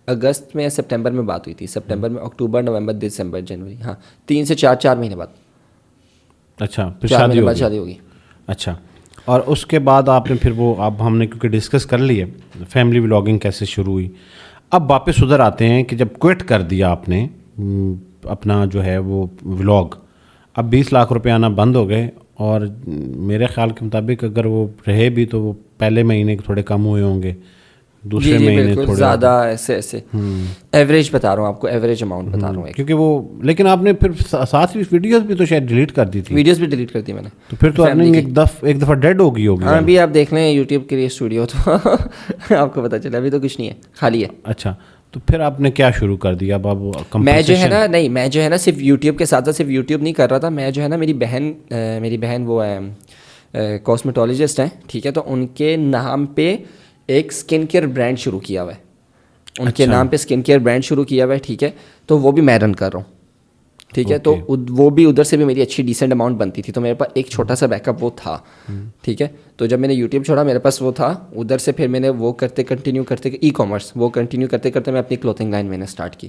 اگست میں یا سپٹمبر میں بات ہوئی تھی. سپٹمبر میں اکتوبر نومبر دسمبر جنوری. ہاں 3 سے 4 مہینے بعد. اچھا پھر شادی ہوگی. اچھا اور اس کے بعد آپ نے پھر وہ اب ہم نے کیونکہ ڈسکس کر لی ہے فیملی ولاگنگ کیسے شروع ہوئی. اب واپس ادھر آتے ہیں کہ جب کوئٹ کر دیا آپ نے اپنا جو ہے وہ ولاگ, اب 20 لاکھ روپے آنا بند ہو گئے, اور میرے خیال کے مطابق اگر وہ رہے بھی تو وہ پہلے مہینے تھوڑے کم ہوئے ہوں گے, دوسرے مہینے تھوڑے زیادہ ایسے ایوریج بتا رہا ہوں آپ کو, ایوریج اماؤنٹ بتا رہا ہوں کیونکہ وہ. لیکن آپ نے پھر ساتھ ویڈیوز بھی تو شاید ڈیلیٹ کر دی تھی. ویڈیوز بھی ڈیلیٹ کر دی میں نے, تو پھر تو ارننگ ایک دفعہ ڈیڈ ہو گئی ہوگی. ہاں ابھی آپ دیکھ لیں یوٹیوب کے لیے اسٹوڈیو تو آپ کو پتہ چلا ابھی تو کچھ نہیں ہے, خالی ہے. اچھا تو پھر آپ نے کیا شروع کر دیا اب آپ؟ میں جو ہے نا صرف یوٹیوب کے ساتھ صرف یوٹیوب نہیں کر رہا تھا. میں جو ہے نا میری بہن وہ ہے کاسمیٹولوجسٹ ہیں, ٹھیک ہے, تو ان کے نام پہ ایک اسکن کیئر برانڈ شروع کیا ہوا ہے. ان کے نام پہ اسکن کیئر برانڈ شروع کیا ہوا ہے, ٹھیک ہے, تو وہ بھی میں رن کر رہا ہوں, ٹھیک ہے. تو وہ بھی ادھر سے بھی میری اچھی ڈیسنٹ اماؤنٹ بنتی تھی, تو میرے پاس ایک چھوٹا سا بیک اپ وہ تھا, ٹھیک ہے. تو جب میں نے یوٹیوب چھوڑا میرے پاس وہ تھا, ادھر سے پھر میں نے وہ کنٹینیو کرتے ای کامرس وہ کنٹینیو کرتے میں اپنی کلوتھنگ لائن میں نے اسٹارٹ کی,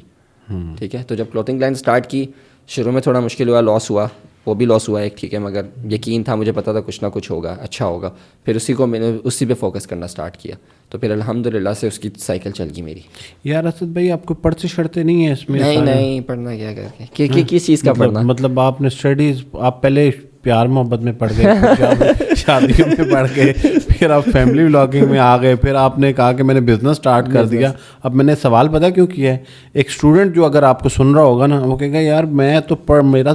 ٹھیک ہے. تو جب کلوتھنگ لائن اسٹارٹ کی, شروع میں تھوڑا مشکل ہوا, لاس ہوا, وہ بھی لاس ہوا ایک, ٹھیک ہے, مگر یقین تھا, مجھے پتا تھا کچھ نہ کچھ ہوگا, اچھا ہوگا. پھر میں نے اسی پہ فوکس کرنا اسٹارٹ کیا, تو پھر الحمدللہ سے اس کی سائیکل چل گئی میری. یار اسد بھائی آپ کو پڑھتے شڑتے نہیں ہیں اس میں؟ نہیں پڑھنا کیا کر کے کس چیز کا پڑھنا, مطلب آپ نے اسٹڈیز آپ پہلے پیار محبت میں پڑھ گئے, شادیوں میں پڑھ گئے, پھر آپ فیملی ولاگنگ میں آ گئے, پھر آپ نے کہا کہ میں نے بزنس اسٹارٹ کر دیا. اب میں نے سوال پتہ کیوں کیا ہے, ایک اسٹوڈنٹ جو اگر آپ کو سن رہا ہوگا نا, وہ کہے گا یار میرا تو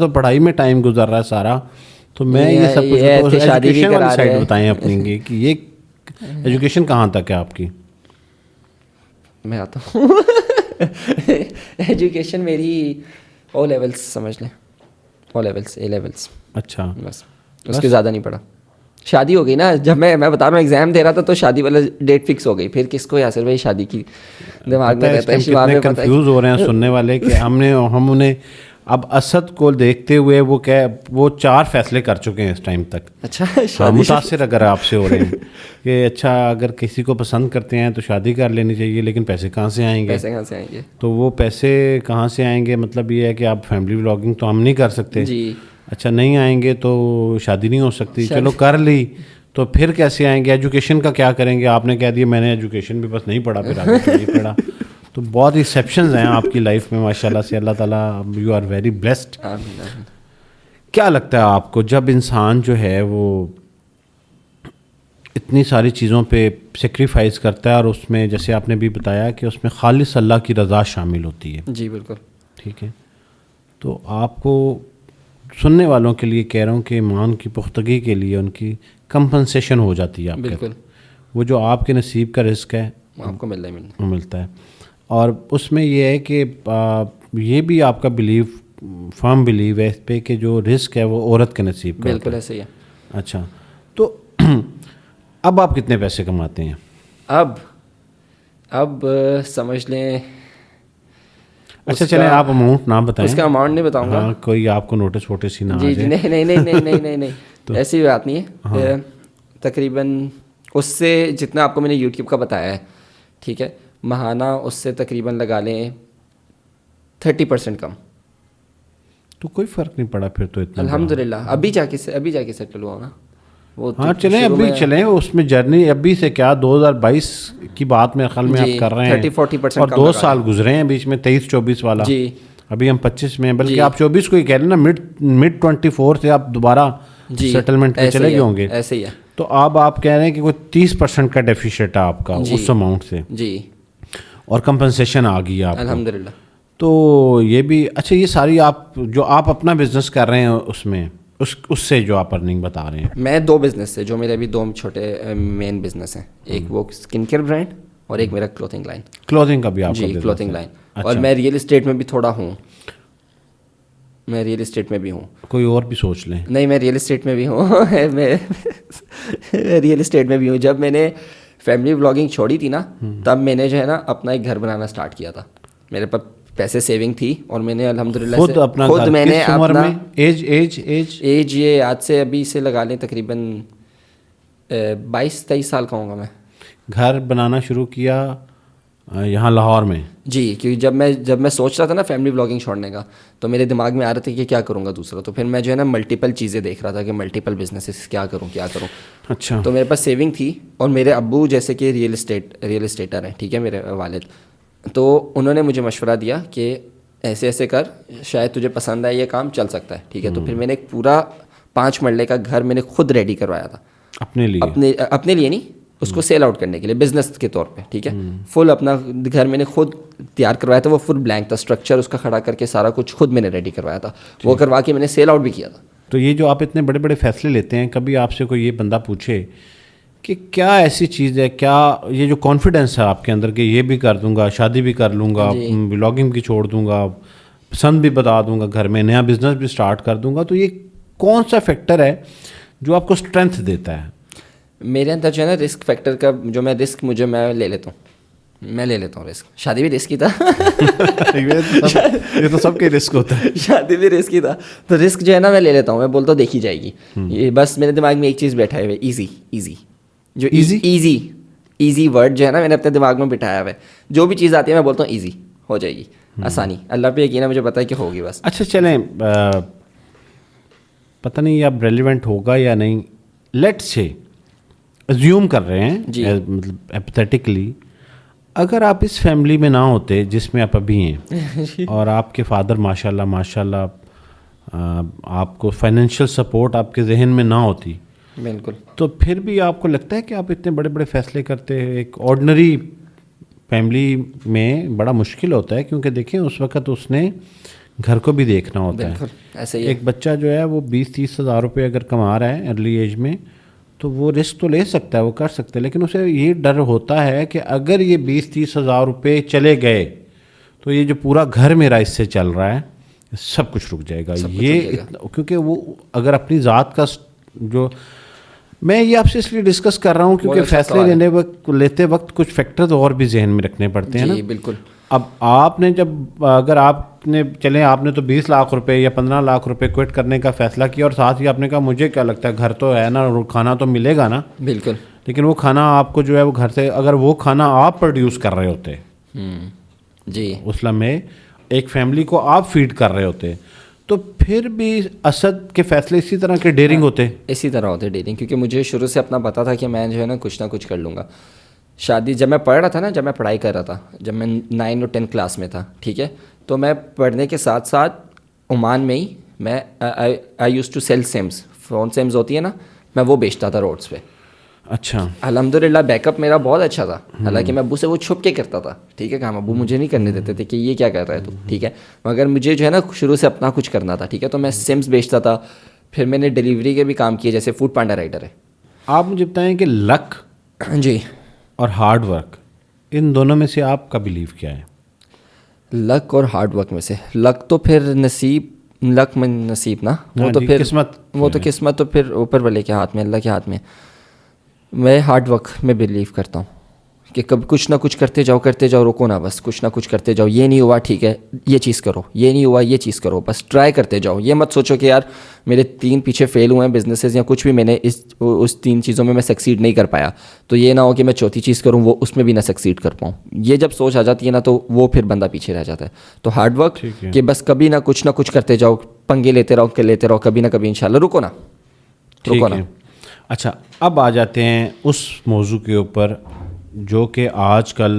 پڑھائی میں ٹائم گزر رہا ہے سارا, تو میں یہ سب کچھ ایجوکیشن والی سائڈ بتائیں اپنی کہ یہ ایجوکیشن کہاں تک ہے آپ کی؟ میں آتا ہوں. ایجوکیشن میری او لیولس سمجھ لیں, او لیولس, اے لیولس. اچھا بس اس کے زیادہ نہیں پڑھا. شادی ہو گئی نا, جب میں بتا رہا ہوں ایگزام دے رہا تھا تو شادی والا ڈیٹ فکس ہو گئی, پھر کس کو یاسر بھائی شادی کی دماغ میں رہتا ہے. کتنے کنفیوز ہو رہے ہیں سننے والے کہ ہم انہیں اب اسد کو دیکھتے ہوئے وہ 4 فیصلے کر چکے ہیں اس ٹائم تک. اچھا متاثر اگر آپ سے ہو رہے ہیں کہ اچھا اگر کسی کو پسند کرتے ہیں تو شادی کر لینی چاہیے, لیکن پیسے کہاں سے آئیں گے؟ تو وہ پیسے کہاں سے آئیں گے, مطلب یہ ہے کہ آپ فیملی ولاگنگ تو ہم نہیں کر سکتے. جی اچھا نہیں آئیں گے تو شادی نہیں ہو سکتی. چلو کر لی تو پھر کیسے آئیں گے؟ ایجوکیشن کا کیا کریں گے؟ آپ نے کہہ دیا میں نے ایجوکیشن بھی بس نہیں پڑھا, پھر آگے نہیں پڑھا. تو بہت ایکسیپشنز ہیں آپ کی لائف میں ماشاء اللہ سے, اللہ تعالیٰ یو آر ویری بلیسڈ. کیا لگتا ہے آپ کو جب انسان جو ہے وہ اتنی ساری چیزوں پہ سیکریفائز کرتا ہے, اور اس میں جیسے آپ نے بھی بتایا کہ اس میں خالص اللہ کی رضا شامل ہوتی ہے؟ جی بالکل ٹھیک ہے. تو آپ کو سننے والوں کے لیے کہہ رہا ہوں کہ ایمان کی پختگی کے لیے ان کی کمپنسیشن ہو جاتی ہے آپ بالکل, وہ جو آپ کے نصیب کا رزق ہے آپ کو ملتا ہے. اور اس میں یہ ہے کہ یہ بھی آپ کا فرم بلیو ہے اس پہ کہ جو رزق ہے وہ عورت کے نصیب کا. بالکل ایسے ہی ہے. اچھا تو اب آپ کتنے پیسے کماتے ہیں؟ اب سمجھ لیں. اچھا چلیں آپ اماؤنٹ نہ بتائیں. اس کا اماؤنٹ نہیں بتاؤں گا, کوئی آپ کو نوٹس ووٹس ہی نہ جی نہیں ایسی بات نہیں ہے. تقریباً اس سے جتنا آپ کو میں نے یوٹیوب کا بتایا ہے, ٹھیک ہے, ماہانہ اس سے تقریباً لگا لیں 30% کم. تو کوئی فرق نہیں پڑا پھر تو اتنا الحمدللہ. ابھی جا کے سیٹل ہوا نا وہ. ہاں چلیں اس میں جرنی ابھی سے کیا 2022 کی بات میرے خیال میں آپ کر رہے ہیں, 30-40% اور 2 سال گزرے ہیں بیچ میں, 23-24 والا. جی ابھی ہم 25 میں ہیں, بلکہ آپ 24 کو ہی کہہ رہے ہیں نا, mid 24 سے آپ دوبارہ سیٹلمنٹ پہ چلے گئے ہوں گے. ایسے ہی ہے. تو اب آپ کہہ رہے ہیں کہ کوئی 30% کا ڈیفیشٹ ہے آپ کا اس اماؤنٹ سے, جی, اور کمپنسیشن آ گئی آپ الحمدللہ. تو یہ بھی اچھا, یہ ساری آپ جو آپ اپنا بزنس کر رہے ہیں اس میں اس سے جو آپ ارننگ بتا رہے ہیں. میں 2 بزنس سے جو میرے ابھی 2 چھوٹے مین بزنس ہیں, ایک وہ اسکن کیئر برانڈ اور ایک میرا کلوتھنگ لائن. کلوتھنگ کا بھی آپ جی, کلوتھنگ لائن. اور میں ریئل اسٹیٹ میں بھی تھوڑا ہوں, میں ریئل اسٹیٹ میں بھی ہوں. کوئی اور بھی سوچ لیں. نہیں, میں ریئل اسٹیٹ میں بھی ہوں. میں ریئل اسٹیٹ میں بھی ہوں. جب میں نے فیملی ولاگنگ چھوڑی تھی نا, تب میں نے جو ہے نا اپنا ایک گھر بنانا اسٹارٹ کیا تھا. میرے پاس پیسے سیونگ تھی اور میں نے الحمدللہ خود اپنا خود میں نے اپنا ایج یہ آج سے ابھی سے لگا لیں تقریباً 22-23 سال کا ہوں گا میں. گھر بنانا شروع کیا یہاں لاہور میں؟ جی, کیونکہ جب میں سوچ رہا تھا نا فیملی بلاگنگ چھوڑنے کا, تو میرے دماغ میں آ رہا تھا کہ کیا کروں گا دوسرا, تو پھر میں جو ہے نا ملٹیپل چیزیں دیکھ رہا تھا کہ ملٹیپل بزنسز کیا کروں. اچھا. تو میرے پاس سیونگ تھی, اور میرے ابو جیسے کہ ریئل اسٹیٹر ہیں, ٹھیک ہے, میرے والد, تو انہوں نے مجھے مشورہ دیا کہ ایسے ایسے کر, شاید تجھے پسند آئے یہ کام, چل سکتا ہے, ٹھیک ہے. تو پھر میں نے ایک پورا 5 مرلے کا گھر میں نے خود ریڈی کروایا تھا اپنے لیے نہیں, اس کو سیل آؤٹ کرنے کے لیے, بزنس کے طور پہ, ٹھیک ہے. فل اپنا گھر میں نے خود تیار کروایا تھا, وہ فل بلینک تھا, اسٹرکچر اس کا کھڑا کر کے سارا کچھ خود میں نے ریڈی کروایا تھا, وہ کروا کے میں نے سیل آؤٹ بھی کیا تھا. تو یہ جو آپ اتنے بڑے بڑے فیصلے لیتے ہیں, کبھی آپ سے کوئی یہ بندہ پوچھے کہ کیا ایسی چیز ہے, کیا یہ جو کانفیڈنس ہے آپ کے اندر کہ یہ بھی کر دوں گا, شادی بھی کر لوں گا, بلاگنگ بھی چھوڑ دوں گا, پسند بھی بتا دوں گا, گھر میں نیا بزنس بھی سٹارٹ کر دوں گا, تو یہ کون سا فیکٹر ہے جو آپ کو اسٹرینتھ دیتا ہے؟ میرے اندر جو ہے نا رسک فیکٹر کا, جو میں رسک میں لے لیتا ہوں رسک. شادی بھی رسکی تھا یہ تو سب کے رسک ہوتا ہے. شادی بھی رسکی تھا, تو رسک جو ہے نا میں لے لیتا ہوں, میں بولتا ہوں دیکھی جائے گی. یہ بس میرے دماغ میں ایک چیز بیٹھا ہے, ایزی جو ایزی ورڈ جو ہے نا میں نے اپنے دماغ میں بٹھایا ہوا ہے, جو بھی چیز آتی ہے میں بولتا ہوں ایزی ہو جائے گی, آسانی, اللہ پہ یقین ہے, مجھے پتا ہے کہ ہوگی بس. اچھا چلیں, پتہ نہیں اب ریلیونٹ ہوگا یا نہیں, لیٹس سے ایزیوم کر رہے ہیں مطلب ایپیتھیٹکلی, اگر آپ اس فیملی میں نہ ہوتے جس میں آپ ابھی ہیں, اور آپ کے فادر ماشاء اللہ آپ کو فائنینشیل سپورٹ آپ کے ذہن میں نہ ہوتی, بالکل, تو پھر بھی آپ کو لگتا ہے کہ آپ اتنے بڑے بڑے فیصلے کرتے ہیں؟ ایک آرڈنری فیملی میں بڑا مشکل ہوتا ہے, کیونکہ دیکھیں اس وقت اس نے گھر کو بھی دیکھنا ہوتا ہے. ایسے ہی ایک بچہ جو ہے وہ 20-30 ہزار روپے اگر کما رہا ہے ارلی ایج میں, تو وہ رسک تو لے سکتا ہے, وہ کر سکتا ہے, لیکن اسے یہ ڈر ہوتا ہے کہ اگر یہ 20-30 ہزار روپے چلے گئے تو یہ جو پورا گھر میرا اس سے چل رہا ہے سب کچھ رک جائے گا. یہ کیونکہ وہ اگر اپنی ذات کا جو, میں یہ آپ سے اس لیے ڈسکس کر رہا ہوں کیونکہ فیصلے لیتے وقت کچھ فیکٹرز اور بھی ذہن میں رکھنے پڑتے ہیں نا. بالکل. اب آپ نے اگر آپ نے آپ نے تو 20 لاکھ روپے یا 15 لاکھ روپے کوئٹ کرنے کا فیصلہ کیا, اور ساتھ ہی آپ نے کہا مجھے کیا لگتا ہے گھر تو ہے نا, کھانا تو ملے گا نا. بالکل. لیکن وہ کھانا آپ کو جو ہے وہ گھر سے, اگر وہ کھانا آپ پروڈیوس کر رہے ہوتے جی, اس لمحے ایک فیملی کو آپ فیڈ کر رہے ہوتے, تو پھر بھی اسد کے فیصلے اسی طرح کے ڈیرنگ ہوتے, کیونکہ مجھے شروع سے اپنا پتا تھا کہ میں جو ہے نا کچھ نہ کچھ کر لوں گا. شادی جب میں پڑھ رہا تھا نا, جب میں پڑھائی کر رہا تھا, جب میں 9 اور 10 کلاس میں تھا, ٹھیک ہے, تو میں پڑھنے کے ساتھ ساتھ عمان میں ہی میں I use to sell SIMs, phone SIMs ہوتی ہے نا, میں وہ بیچتا تھا روڈس پہ. اچھا. الحمدللہ بیک اپ میرا بہت اچھا تھا, حالانکہ میں ابو سے وہ چھپ کے کرتا تھا, ٹھیک ہے, کام ابو مجھے نہیں کرنے دیتے تھے کہ یہ کیا کر رہا ہے تو, ٹھیک ہے, مگر مجھے جو ہے نا شروع سے اپنا کچھ کرنا تھا, ٹھیک ہے, تو میں سیمز بیچتا تھا. پھر میں نے ڈیلیوری کے بھی کام کیے, جیسے فوڈ پانڈا رائڈر ہے. آپ مجھے بتائیں کہ لک جی اور ہارڈ ورک, ان دونوں میں سے آپ کا بلیو کیا ہے؟ لک اور ہارڈ ورک میں سے, لک تو پھر لک میں نصیب نا, وہ تو پھر قسمت, وہ تو قسمت تو پھر اوپر والے کے ہاتھ میں, اللہ کے ہاتھ میں. میں ہارڈ ورک میں بلیو کرتا ہوں کہ کب کچھ نہ کچھ کرتے جاؤ, رکو نا, بس کچھ نہ کچھ کرتے جاؤ. یہ نہیں ہوا, ٹھیک ہے, یہ چیز کرو, یہ نہیں ہوا, یہ چیز کرو, بس ٹرائی کرتے جاؤ. یہ مت سوچو کہ یار میرے 3 پیچھے فیل ہوئے ہیں بزنسز یا کچھ بھی, میں نے اس 3 چیزوں میں سکسیڈ نہیں کر پایا, تو یہ نہ ہو کہ میں چوتھی چیز کروں وہ اس میں بھی نہ سکسیڈ کر پاؤں. یہ جب سوچ آ جاتی ہے نا, تو وہ پھر بندہ پیچھے رہ جاتا ہے. تو ہارڈ ورک کہ بس کبھی نہ کچھ کرتے جاؤ, پنگے لیتے رہو, کبھی نہ کبھی انشاءاللہ. رکو نا. اچھا, اب آ جاتے ہیں اس موضوع کے اوپر جو کہ آج کل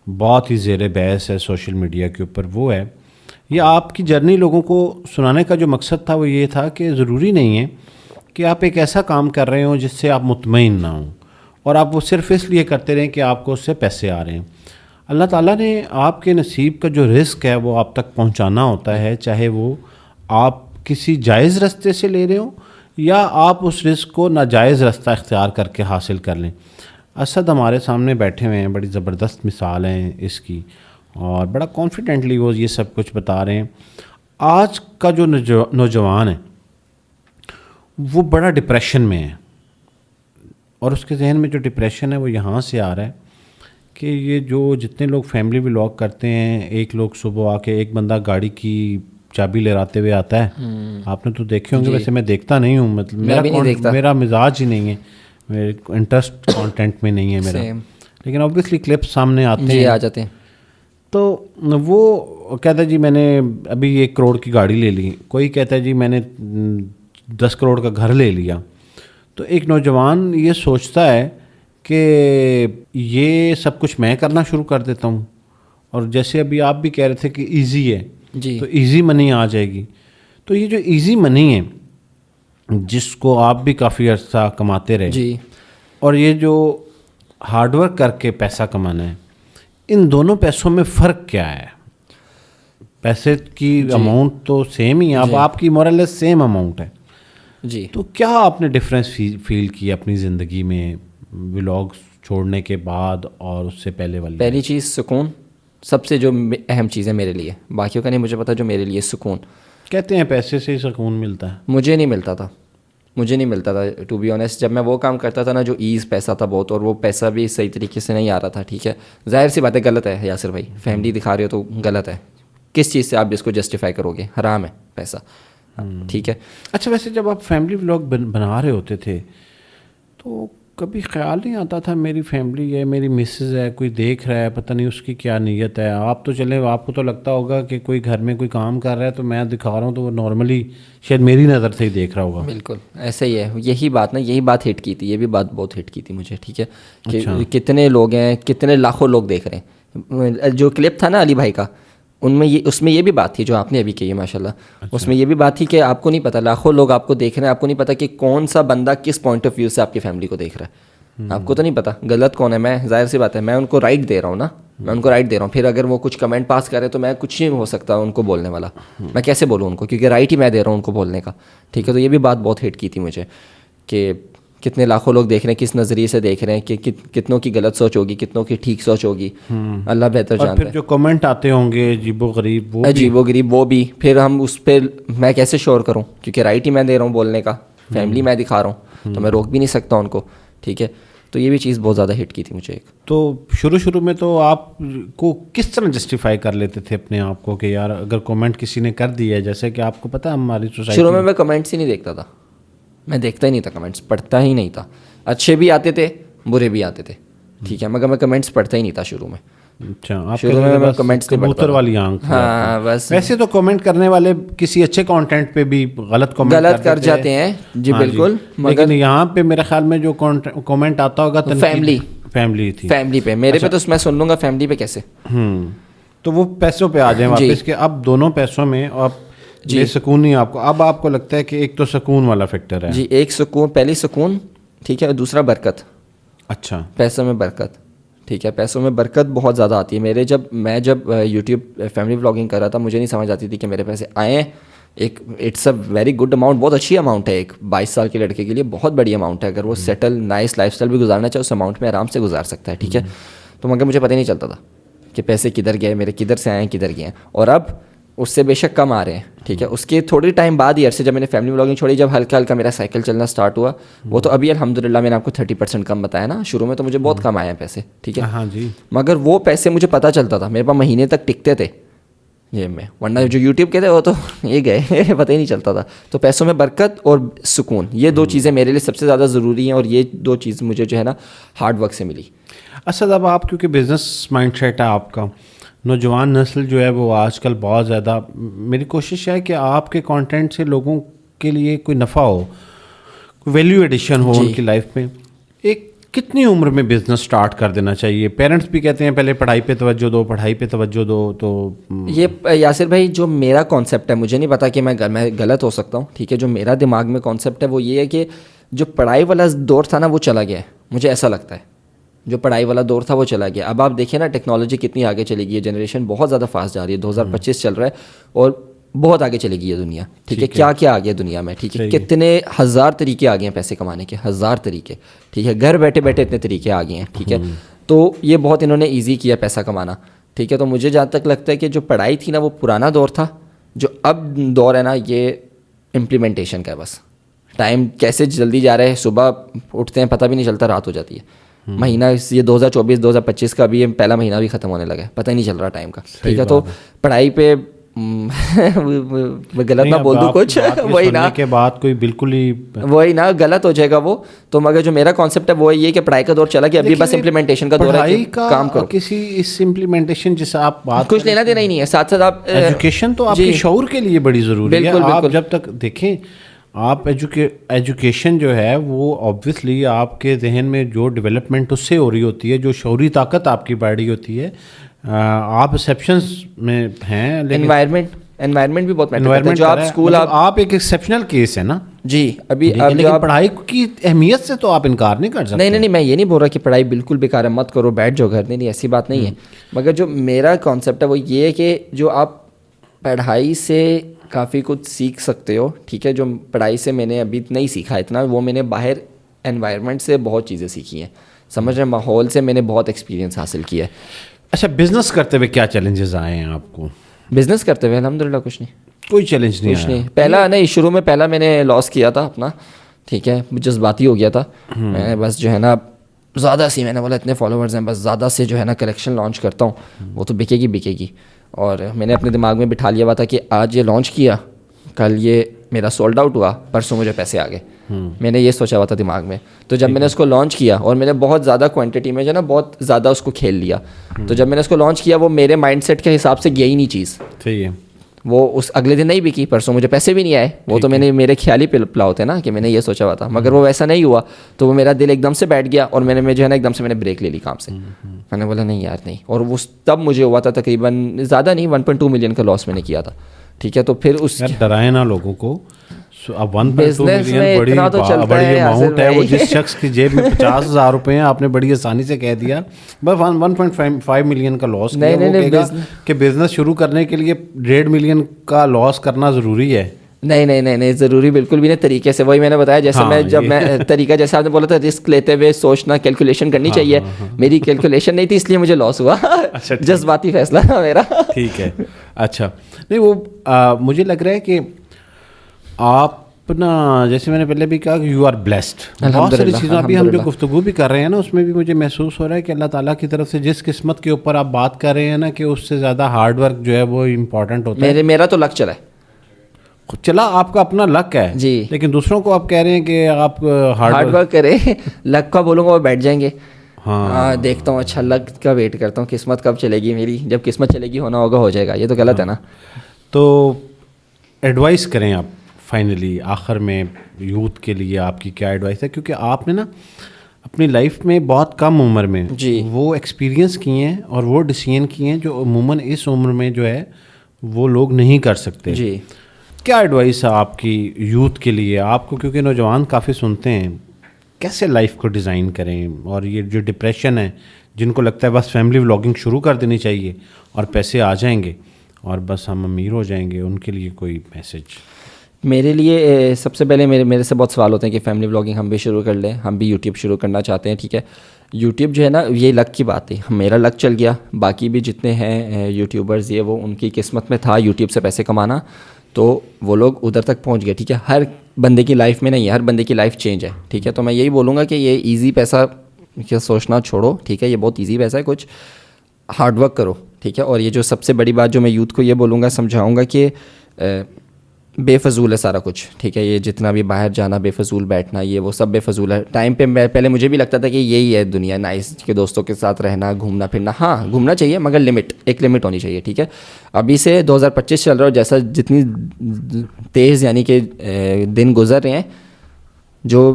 بہت ہی زیر بحث ہے سوشل میڈیا کے اوپر. وہ ہے یہ آپ کی جرنی لوگوں کو سنانے کا جو مقصد تھا وہ یہ تھا کہ ضروری نہیں ہے کہ آپ ایک ایسا کام کر رہے ہوں جس سے آپ مطمئن نہ ہوں, اور آپ وہ صرف اس لیے کرتے رہیں کہ آپ کو اس سے پیسے آ رہے ہیں. اللہ تعالیٰ نے آپ کے نصیب کا جو رزق ہے وہ آپ تک پہنچانا ہوتا ہے, چاہے وہ آپ کسی جائز رستے سے لے رہے ہوں یا آپ اس رزق کو ناجائز رستہ اختیار کر کے حاصل کر لیں. اسد ہمارے سامنے بیٹھے ہوئے ہیں, بڑی زبردست مثال ہیں اس کی, اور بڑا کانفیڈنٹلی وہ یہ سب کچھ بتا رہے ہیں. آج کا جو نوجوان ہے وہ بڑا ڈپریشن میں ہے, اور اس کے ذہن میں جو ڈپریشن ہے وہ یہاں سے آ رہا ہے کہ یہ جو جتنے لوگ فیملی ولاگ کرتے ہیں، ایک لوگ صبح آ کے ایک بندہ گاڑی کی چابی لہراتے ہوئے آتا ہے، آپ نے تو دیکھے ہوں گے. ویسے میں دیکھتا نہیں ہوں، مطلب میرا مزاج ہی نہیں ہے، میرے انٹرسٹ کانٹینٹ میں نہیں ہے میرا، لیکن اوبویسلی کلپس سامنے آتے ہیں، آ جاتے ہیں. تو وہ کہتا ہے جی میں نے ابھی 1 کروڑ کی گاڑی لے لی، کوئی کہتا ہے جی میں نے 10 کروڑ کا گھر لے لیا. تو ایک نوجوان یہ سوچتا ہے کہ یہ سب کچھ میں کرنا شروع کر دیتا ہوں، اور جیسے ابھی آپ بھی کہہ رہے تھے کہ ایزی ہے جی، تو ایزی منی آ جائے گی. تو یہ جو ایزی منی ہے جس کو آپ بھی کافی عرصہ کماتے رہے جی، اور یہ جو ہارڈ ورک کر کے پیسہ کمانا ہے، ان دونوں پیسوں میں فرق کیا ہے؟ پیسے کی اماؤنٹ تو سیم ہی ہے، اب آپ کی مورل سیم اماؤنٹ ہے جی. تو کیا آپ نے ڈفرینس فیل کیا اپنی زندگی میں ولاگ چھوڑنے کے بعد اور اس سے پہلے والی؟ پہلی چیز سکون، سب سے جو اہم چیز ہے میرے لیے، باقیوں کا نہیں مجھے پتا، جو میرے لیے سکون. کہتے ہیں پیسے سے ہی سکون ملتا ہے، مجھے نہیں ملتا تھا ٹو بی آنیسٹ. جب میں وہ کام کرتا تھا نا جو ایز پیسہ تھا بہت، اور وہ پیسہ بھی صحیح طریقے سے نہیں آ رہا تھا. ٹھیک ہے، ظاہر سی بات ہے غلط ہے یاسر بھائی، فیملی دکھا رہے ہو تو غلط ہے. کس چیز سے آپ اس کو جسٹیفائی کرو گے؟ حرام ہے پیسہ. ٹھیک ہے. اچھا ویسے جب آپ فیملی ولاگ بنا رہے ہوتے تھے تو کبھی خیال نہیں آتا تھا میری فیملی ہے، میری مسز ہے، کوئی دیکھ رہا ہے، پتہ نہیں اس کی کیا نیت ہے؟ آپ تو چلے، آپ کو تو لگتا ہوگا کہ کوئی گھر میں کوئی کام کر رہا ہے تو میں دکھا رہا ہوں تو وہ نارملی شاید میری نظر سے ہی دیکھ رہا ہوگا. بالکل ایسا ہی ہے. یہی بات ہٹ کی تھی، یہ بھی بات بہت ہٹ کی تھی مجھے. ٹھیک ہے، کہ کتنے لوگ ہیں، کتنے لاکھوں لوگ دیکھ رہے ہیں. جو کلپ تھا نا علی بھائی کا، اس میں یہ بھی بات تھی جو آپ نے ابھی کہی ہے ماشاء اللہ. اس میں یہ بھی بات تھی کہ آپ کو نہیں پتا، لاکھوں لوگ آپ کو دیکھ رہے ہیں، آپ کو نہیں پتا کہ کون سا بندہ کس پوائنٹ آف ویو سے آپ کی فیملی کو دیکھ رہا ہے. آپ کو تو نہیں پتا غلط کون ہے. میں ظاہر سی بات ہے میں ان کو رائٹ دے رہا ہوں نا، میں ان کو رائٹ دے رہا ہوں. پھر اگر وہ کچھ کمنٹ پاس کرے تو میں کچھ نہیں ہو سکتا ان کو بولنے والا. میں کیسے بولوں ان کو، کیونکہ رائٹ ہی میں دے رہا ہوں ان کو بولنے کا. ٹھیک ہے، تو یہ بھی بات بہت ہٹ کی تھی مجھے کہ کتنے لاکھوں لوگ دیکھ رہے ہیں، کس نظریے سے دیکھ رہے ہیں، کہ کتنوں کی غلط سوچ ہوگی، کتنوں کی ٹھیک سوچ ہوگی، اللہ بہتر جانتا ہے. اور پھر جو کمنٹ آتے ہوں گے عجیب و غریب، وہ بھی پھر ہم اس پہ میں کیسے شور کروں، کیونکہ رائٹ ہی میں دے رہا ہوں بولنے کا، فیملی میں دکھا رہا ہوں تو میں روک بھی نہیں سکتا ان کو. ٹھیک ہے، تو یہ بھی چیز بہت زیادہ ہٹ کی تھی مجھے. تو شروع میں تو آپ کو کس طرح جسٹیفائی کر لیتے تھے اپنے آپ کو کہ یار اگر کمنٹ کسی نے کر دیا ہے، جیسے کہ آپ کو پتہ ہے ہماری سوسائٹی، شروع میں کمنٹس ہی نہیں دیکھتا تھا، میں دیکھتا ہی نہیں تھا، کمنٹس پڑھتا ہی نہیں تھا. اچھے بھی آتے تھے، برے بھی آتے تھے. ٹھیک ہے، مگر میں کمنٹس پڑھتا ہی نہیں تھا شروع میں. اچھا، شروع میں کمنٹس کبوتر والی آنکھ. ہاں بس. ویسے تو کمنٹ کرنے والے کسی اچھے کانٹینٹ پہ بھی غلط کر جاتے ہیں. جی بالکل، لیکن یہاں پہ میرے خیال میں جو کامنٹ آتا ہوگا فیملی پہ، میرے پہ تو میں سن لوں گا، فیملی پہ کیسے؟ تو وہ پیسوں پہ آ جائیں واپس کہ اب دونوں پیسوں میں یہ سکون نہیں آپ کو. اب آپ کو لگتا ہے کہ ایک تو سکون والا فیکٹر ہے. جی، ایک سکون، پہلی سکون. ٹھیک ہے، اور دوسرا برکت. اچھا، پیسوں میں برکت. ٹھیک ہے، پیسوں میں برکت بہت زیادہ آتی ہے. میں جب یوٹیوب فیملی بلاگنگ کر رہا تھا، مجھے نہیں سمجھ آتی تھی کہ میرے پیسے آئے ہیں. It's a very good amount, بہت اچھی اماؤنٹ ہے. ایک 22 سال کے لڑکے کے لیے بہت بڑی اماؤنٹ ہے. اگر وہ سیٹل نائس لائف اسٹائل بھی گزارنا چاہے اس اماؤنٹ میں آرام سے گزار سکتا ہے. ٹھیک ہے، تو مگر مجھے پتہ نہیں چلتا تھا کہ پیسے کدھر گئے میرے، کدھر سے آئے ہیں، کدھر گئے ہیں. اور اب اس سے بے شک کم آ رہے ہیں. ٹھیک ہے، اس کے تھوڑے ٹائم بعد ہی عرصے جب میں نے فیملی بلاگنگ چھوڑی، جب ہلکا ہلکا میرا سائیکل چلنا اسٹارٹ ہوا، وہ تو ابھی الحمدللہ میں نے آپ کو 30% کم بتایا نا. شروع میں تو مجھے بہت کم آئے ہیں پیسے. ٹھیک ہے، ہاں جی، مگر وہ پیسے مجھے پتہ چلتا تھا، میرے پاس مہینے تک ٹکتے تھے جیب میں. ورنہ جو یوٹیوب کے تھے وہ تو یہ گئے پتہ ہی نہیں چلتا تھا. تو پیسوں میں برکت اور سکون، یہ دو چیزیں میرے لیے سب سے زیادہ ضروری ہیں. اور یہ دو چیز مجھے جو ہے نا ہارڈ ورک سے ملی. اسد اب آپ کیونکہ بزنس مائنڈ سیٹ ہے آپ کا، نوجوان نسل جو ہے وہ آج کل بہت زیادہ، میری کوشش ہے کہ آپ کے کانٹینٹ سے لوگوں کے لیے کوئی نفع ہو، کوئی ویلیو ایڈیشن ہو ان کی لائف میں. ایک کتنی عمر میں بزنس سٹارٹ کر دینا چاہیے؟ پیرنٹس بھی کہتے ہیں پہلے پڑھائی پہ توجہ دو، پڑھائی پہ توجہ دو. تو یہ یاسر بھائی جو میرا کانسیپٹ ہے، مجھے نہیں پتا کہ میں غلط ہو سکتا ہوں. ٹھیک ہے، جو میرا دماغ میں کانسیپٹ ہے وہ یہ ہے کہ جو پڑھائی والا دور تھا نا وہ چلا گیا ہے. مجھے ایسا لگتا ہے جو پڑھائی والا دور تھا وہ چلا گیا. اب آپ دیکھیں نا ٹیکنالوجی کتنی آگے چلی گئی ہے، جنریشن بہت زیادہ فاسٹ جا رہی ہے. 2025 چل رہا ہے اور بہت آگے چلی گئی ہے دنیا. ٹھیک ہے، کیا آ گیا دنیا میں. ٹھیک ہے، کتنے ہزار طریقے آ گئے ہیں پیسے کمانے کے، ہزار طریقے. ٹھیک ہے، گھر بیٹھے بیٹھے اتنے طریقے آ گئے ہیں. ٹھیک ہے، تو یہ بہت انہوں نے ایزی کیا پیسہ کمانا. ٹھیک ہے، تو مجھے جہاں تک لگتا ہے کہ جو پڑھائی تھی نا وہ پرانا دور تھا. جو اب دور ہے نا یہ امپلیمنٹیشن کا ہے. بس ٹائم کیسے جلدی جا رہا ہے، صبح اٹھتے ہیں پتہ بھی نہیں چلتا، رات ہو جاتی ہے. مہینہ یہ 2024-2025 کا بھی پہلا مہینہ بھی ختم ہونے لگا ہے, پتہ ہی نہیں چل رہا ٹائم کا, ٹھیک ہے. تو پڑھائی پہ غلط نہ بول دوں کچھ, وہی نا کے بعد کوئی بالکل ہی وہی نا غلط ہو جائے گا وہ تو. مگر جو میرا کانسیپٹ ہے وہ یہ کہ پڑھائی کا دور چلا گیا, ابھی بس امپلیمنٹیشن کا دور ہے, کام کرو. کسی اس امپلیمنٹیشن جیسے آپ بات کچھ لینا دینا ہی نہیں ہے, ساتھ ساتھ آپ ایجوکیشن تو آپ کے شعور کے لیے بڑی ضروری ہے. آپ جب تک دیکھیں آپ ایجوکیشن جو ہے وہ آبویسلی آپ کے ذہن میں جو ڈیولپمنٹ اس سے ہو رہی ہوتی ہے, جو شعوری طاقت آپ کی بڑھ رہی ہوتی ہے. آپ ایکسیپشنز میں ہیں, لیکن انوائرمنٹ بھی بہت میٹر کرتا ہے. جو آپ اسکول آپ ایک ایکسیپشنل کیس ہے نا جی. ابھی لیکن پڑھائی کی اہمیت سے تو آپ انکار نہیں کر سکتے. نہیں, میں یہ نہیں بول رہا کہ پڑھائی بالکل بیکار ہے, مت کرو بیٹھ جاؤ گھر, نہیں ایسی بات نہیں ہے. مگر جو میرا کانسیپٹ ہے وہ یہ ہے کہ جو آپ پڑھائی سے کافی کچھ سیکھ سکتے ہو, ٹھیک ہے. جو پڑھائی سے میں نے ابھی نہیں سیکھا اتنا, وہ میں نے باہر انوائرمنٹ سے بہت چیزیں سیکھی ہیں, سمجھ رہے, ماحول سے میں نے بہت ایکسپیرینس حاصل کیا ہے. اچھا, بزنس کرتے ہوئے کیا چیلنجز آئے ہیں آپ کو؟ بزنس کرتے ہوئے الحمدللہ کچھ نہیں, کوئی چیلنج نہیں. پہلا نہیں, شروع میں پہلا میں نے لاس کیا تھا اپنا, ٹھیک ہے, جذباتی ہو گیا تھا میں نے. بس جو ہے نا زیادہ سی میں نے بولا اتنے فالوورز ہیں, بس زیادہ سے جو ہے نا کلیکشن لانچ کرتا ہوں, وہ تو بکے گی. اور میں نے اپنے دماغ میں بٹھا لیا ہوا تھا کہ آج یہ لانچ کیا, کل یہ میرا سولڈ آؤٹ ہوا, پرسوں مجھے پیسے آ گئے. میں نے یہ سوچا ہوا تھا دماغ میں. تو جب میں نے اس کو لانچ کیا اور میں نے بہت زیادہ کوانٹٹی میں جو ہے نا بہت زیادہ اس کو کھیل لیا, تو جب میں نے اس کو لانچ کیا وہ میرے مائنڈ سیٹ کے حساب سے گیا ہی نہیں چیز. صحیح ہے. وہ اس اگلے دن نہیں بکی, پرسوں مجھے پیسے بھی نہیں آئے. وہ تو میں نے میرے خیال ہی پلا ہوتے نا کہ میں نے یہ سوچا ہوا تھا, مگر وہ ویسا نہیں ہوا. تو وہ میرا دل ایک دم سے بیٹھ گیا اور میں نے جو ہے نا ایک دم سے میں نے بریک لے لی کام سے. میں نے بولا نہیں یار نہیں. اور وہ تب مجھے ہوا تھا تقریباً زیادہ نہیں 1.2 ملین کا لاس میں نے کیا تھا, ٹھیک ہے. تو پھر اس ڈرائے نا لوگوں کو. اب 1.2 ملین بڑی اماؤنٹ ہے, وہ جس شخص کی جیب میں 50,000 روپے ہیں آپ نے بڑی آسانی سے کہہ دیا. بس 1.5 ملین کا لاس کیا. وہ کہے گا کہ بزنس شروع کرنے کے لیے 1.5 ملین کا لاس کرنا ضروری ہے. نہیں ضروری بالکل بھی نہیں. طریقے سے وہی میں نے بتایا, جیسے میں جب میں طریقہ جیسے آپ نے بولا تھا رسک لیتے ہوئے سوچنا, کیلکولیشن کرنی چاہیے. میری کیلکولیشن نہیں تھی اس لیے مجھے لاس ہوا, جذباتی فیصلہ تھا میرا. ٹھیک ہے. اچھا نہیں, وہ مجھے لگ رہا ہے کہ آپ نا, جیسے میں نے پہلے بھی کہا کہ یو آر بلیسڈ. بہت ساری چیزیں ابھی ہم جو گفتگو بھی کر رہے ہیں نا, اس میں بھی مجھے محسوس ہو رہا ہے کہ اللہ تعالیٰ کی طرف سے جس قسمت کے اوپر آپ بات کر رہے ہیں نا, کہ اس سے زیادہ ہارڈ ورک جو ہے وہ امپورٹنٹ ہوتا ہے. میرا تو لک چلا ہے, چلا آپ کا اپنا لک ہے جی, لیکن دوسروں کو آپ کہہ رہے ہیں کہ آپ ہارڈ ورک کریں. لک کا بولوں گا وہ بیٹھ جائیں گے. ہاں دیکھتا ہوں, اچھا لک کا ویٹ کرتا ہوں, قسمت کب چلے گی میری. جب قسمت چلے گی ہونا ہوگا ہو جائے گا. یہ تو غلط ہے نا. تو ایڈوائس کریں آپ فائنلی آخر میں یوتھ کے لیے, آپ کی کیا ایڈوائس ہے؟ کیونکہ آپ نے نا اپنی لائف میں بہت کم عمر میں وہ ایکسپیرینس کیے ہیں اور وہ ڈیسیژن کیے ہیں جو عموماً اس عمر میں جو ہے وہ لوگ نہیں کر سکتے. جی, کیا ایڈوائس ہے آپ کی یوتھ کے لیے؟ آپ کو کیونکہ نوجوان کافی سنتے ہیں, کیسے لائف کو ڈیزائن کریں؟ اور یہ جو ڈپریشن ہے, جن کو لگتا ہے بس فیملی ولاگنگ شروع کر دینی چاہیے اور پیسے آ جائیں گے اور بس ہم امیر ہو جائیں گے, ان کے لیے کوئی میسج؟ میرے لیے سب سے پہلے میرے سے بہت سوال ہوتے ہیں کہ فیملی ولاگنگ ہم بھی شروع کر لیں, ہم بھی یوٹیوب شروع کرنا چاہتے ہیں. ٹھیک ہے, یوٹیوب جو ہے نا یہ لک کی بات ہے. میرا لک چل گیا, باقی بھی جتنے ہیں یوٹیوبرز یہ وہ ان کی قسمت میں تھا یوٹیوب سے پیسے کمانا, تو وہ لوگ ادھر تک پہنچ گئے. ٹھیک ہے, ہر بندے کی لائف میں نہیں ہے, ہر بندے کی لائف چینج ہے. ٹھیک ہے, تو میں یہی بولوں گا کہ یہ ایزی پیسہ کیا سوچنا چھوڑو. ٹھیک ہے, یہ بہت ایزی پیسہ ہے, کچھ ہارڈ ورک کرو. ٹھیک ہے, اور یہ جو سب سے بڑی بات جو میں یوتھ کو یہ بولوں گا, سمجھاؤں گا کہ بے فضول ہے سارا کچھ. ٹھیک ہے, یہ جتنا بھی باہر جانا, بے فضول بیٹھنا, یہ وہ سب بے فضول ہے. ٹائم پہ پہلے مجھے بھی لگتا تھا کہ یہی ہے دنیا, نائس کے دوستوں کے ساتھ رہنا, گھومنا پھرنا. ہاں گھومنا چاہیے مگر ایک لمٹ ہونی چاہیے. ٹھیک ہے, ابھی سے 2025 چل رہا ہے, جیسا جتنی تیز یعنی کہ دن گزر رہے ہیں, جو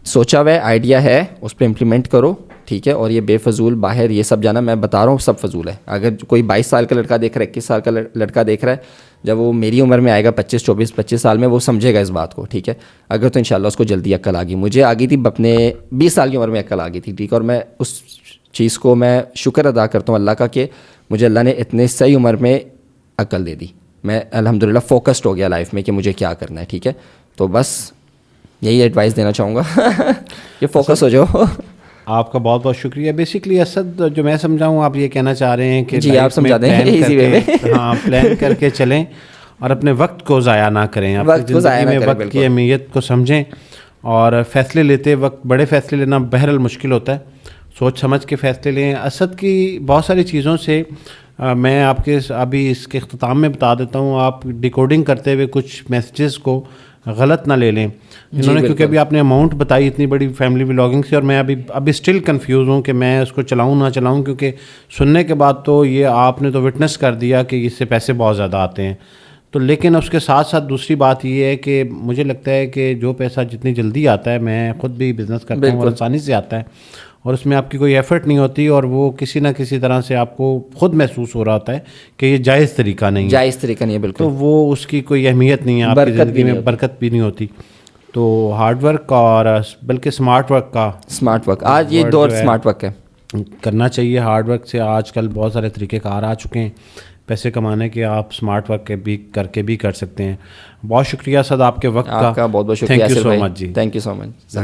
سوچا ہوا ہے آئیڈیا ہے اس پہ امپلیمنٹ کرو. ٹھیک ہے, اور یہ بے فضول باہر یہ سب جانا, میں بتا رہا ہوں سب فضول ہے. اگر کوئی 22 سال کا لڑکا دیکھ رہا ہے, 21 سال کا لڑکا دیکھ رہا ہے, جب وہ میری عمر میں آئے گا 25 سال میں, وہ سمجھے گا اس بات کو. ٹھیک ہے, اگر تو انشاءاللہ اس کو جلدی عقل آ گئی. مجھے آ گئی تھی اپنے 20 سال کی عمر میں عقل آ گئی تھی. ٹھیک ہے, اور میں اس چیز کو میں شکر ادا کرتا ہوں اللہ کا کہ مجھے اللہ نے اتنے صحیح عمر میں عقل دے دی. میں الحمدللہ فوکسڈ ہو گیا لائف میں کہ مجھے کیا کرنا ہے. ٹھیک ہے, تو بس یہی ایڈوائس دینا چاہوں گا کہ فوکس ہو جاؤ. آپ کا بہت بہت شکریہ. بیسکلی اسد جو میں سمجھاؤں, آپ یہ کہنا چاہ رہے ہیں کہ جی آپ سمجھا دیں ایزی وے میں, ہاں پلان کر کے چلیں اور اپنے وقت کو ضائع نہ کریں. اپنی زندگی میں وقت کی اہمیت کو سمجھیں, اور فیصلے لیتے وقت بڑے فیصلے لینا بہرحال مشکل ہوتا ہے. سوچ سمجھ کے فیصلے لیں. اسد کی بہت ساری چیزوں سے میں آپ کے ابھی اس کے اختتام میں بتا دیتا ہوں, آپ ڈیکوڈنگ کرتے ہوئے کچھ میسیجز کو غلط نہ لے لیں انہوں نے, کیونکہ ابھی آپ نے اماؤنٹ بتائی اتنی بڑی فیملی بلاگنگ سے, اور میں ابھی اسٹل کنفیوز ہوں کہ میں اس کو چلاؤں نہ چلاؤں, کیونکہ سننے کے بعد تو یہ آپ نے تو وٹنس کر دیا کہ اس سے پیسے بہت زیادہ آتے ہیں. تو لیکن اس کے ساتھ ساتھ دوسری بات یہ ہے کہ مجھے لگتا ہے کہ جو پیسہ جتنی جلدی آتا ہے, میں خود بھی بزنس کرتا ہوں اور آسانی سے آتا ہے, اور اس میں آپ کی کوئی ایفرٹ نہیں ہوتی, اور وہ کسی نہ کسی طرح سے آپ کو خود محسوس ہو رہا ہوتا ہے کہ یہ جائز طریقہ نہیں ہے, بالکل, تو وہ اس کی کوئی اہمیت نہیں ہے, آپ کی زندگی میں برکت بھی نہیں ہوتی. تو ہارڈ ورک اور بلکہ اسمارٹ ورک آج یہ دور اسمارٹ ورک ہے, کرنا چاہیے. ہارڈ ورک سے آج کل بہت سارے طریقے کار آ چکے ہیں پیسے کمانے کے, آپ اسمارٹ ورک کر کے بھی کر سکتے ہیں. بہت شکریہ سد آپ کے وقت کا, بہت بہت شکریہ. تھینک یو سو مچ جی. Thank you so much.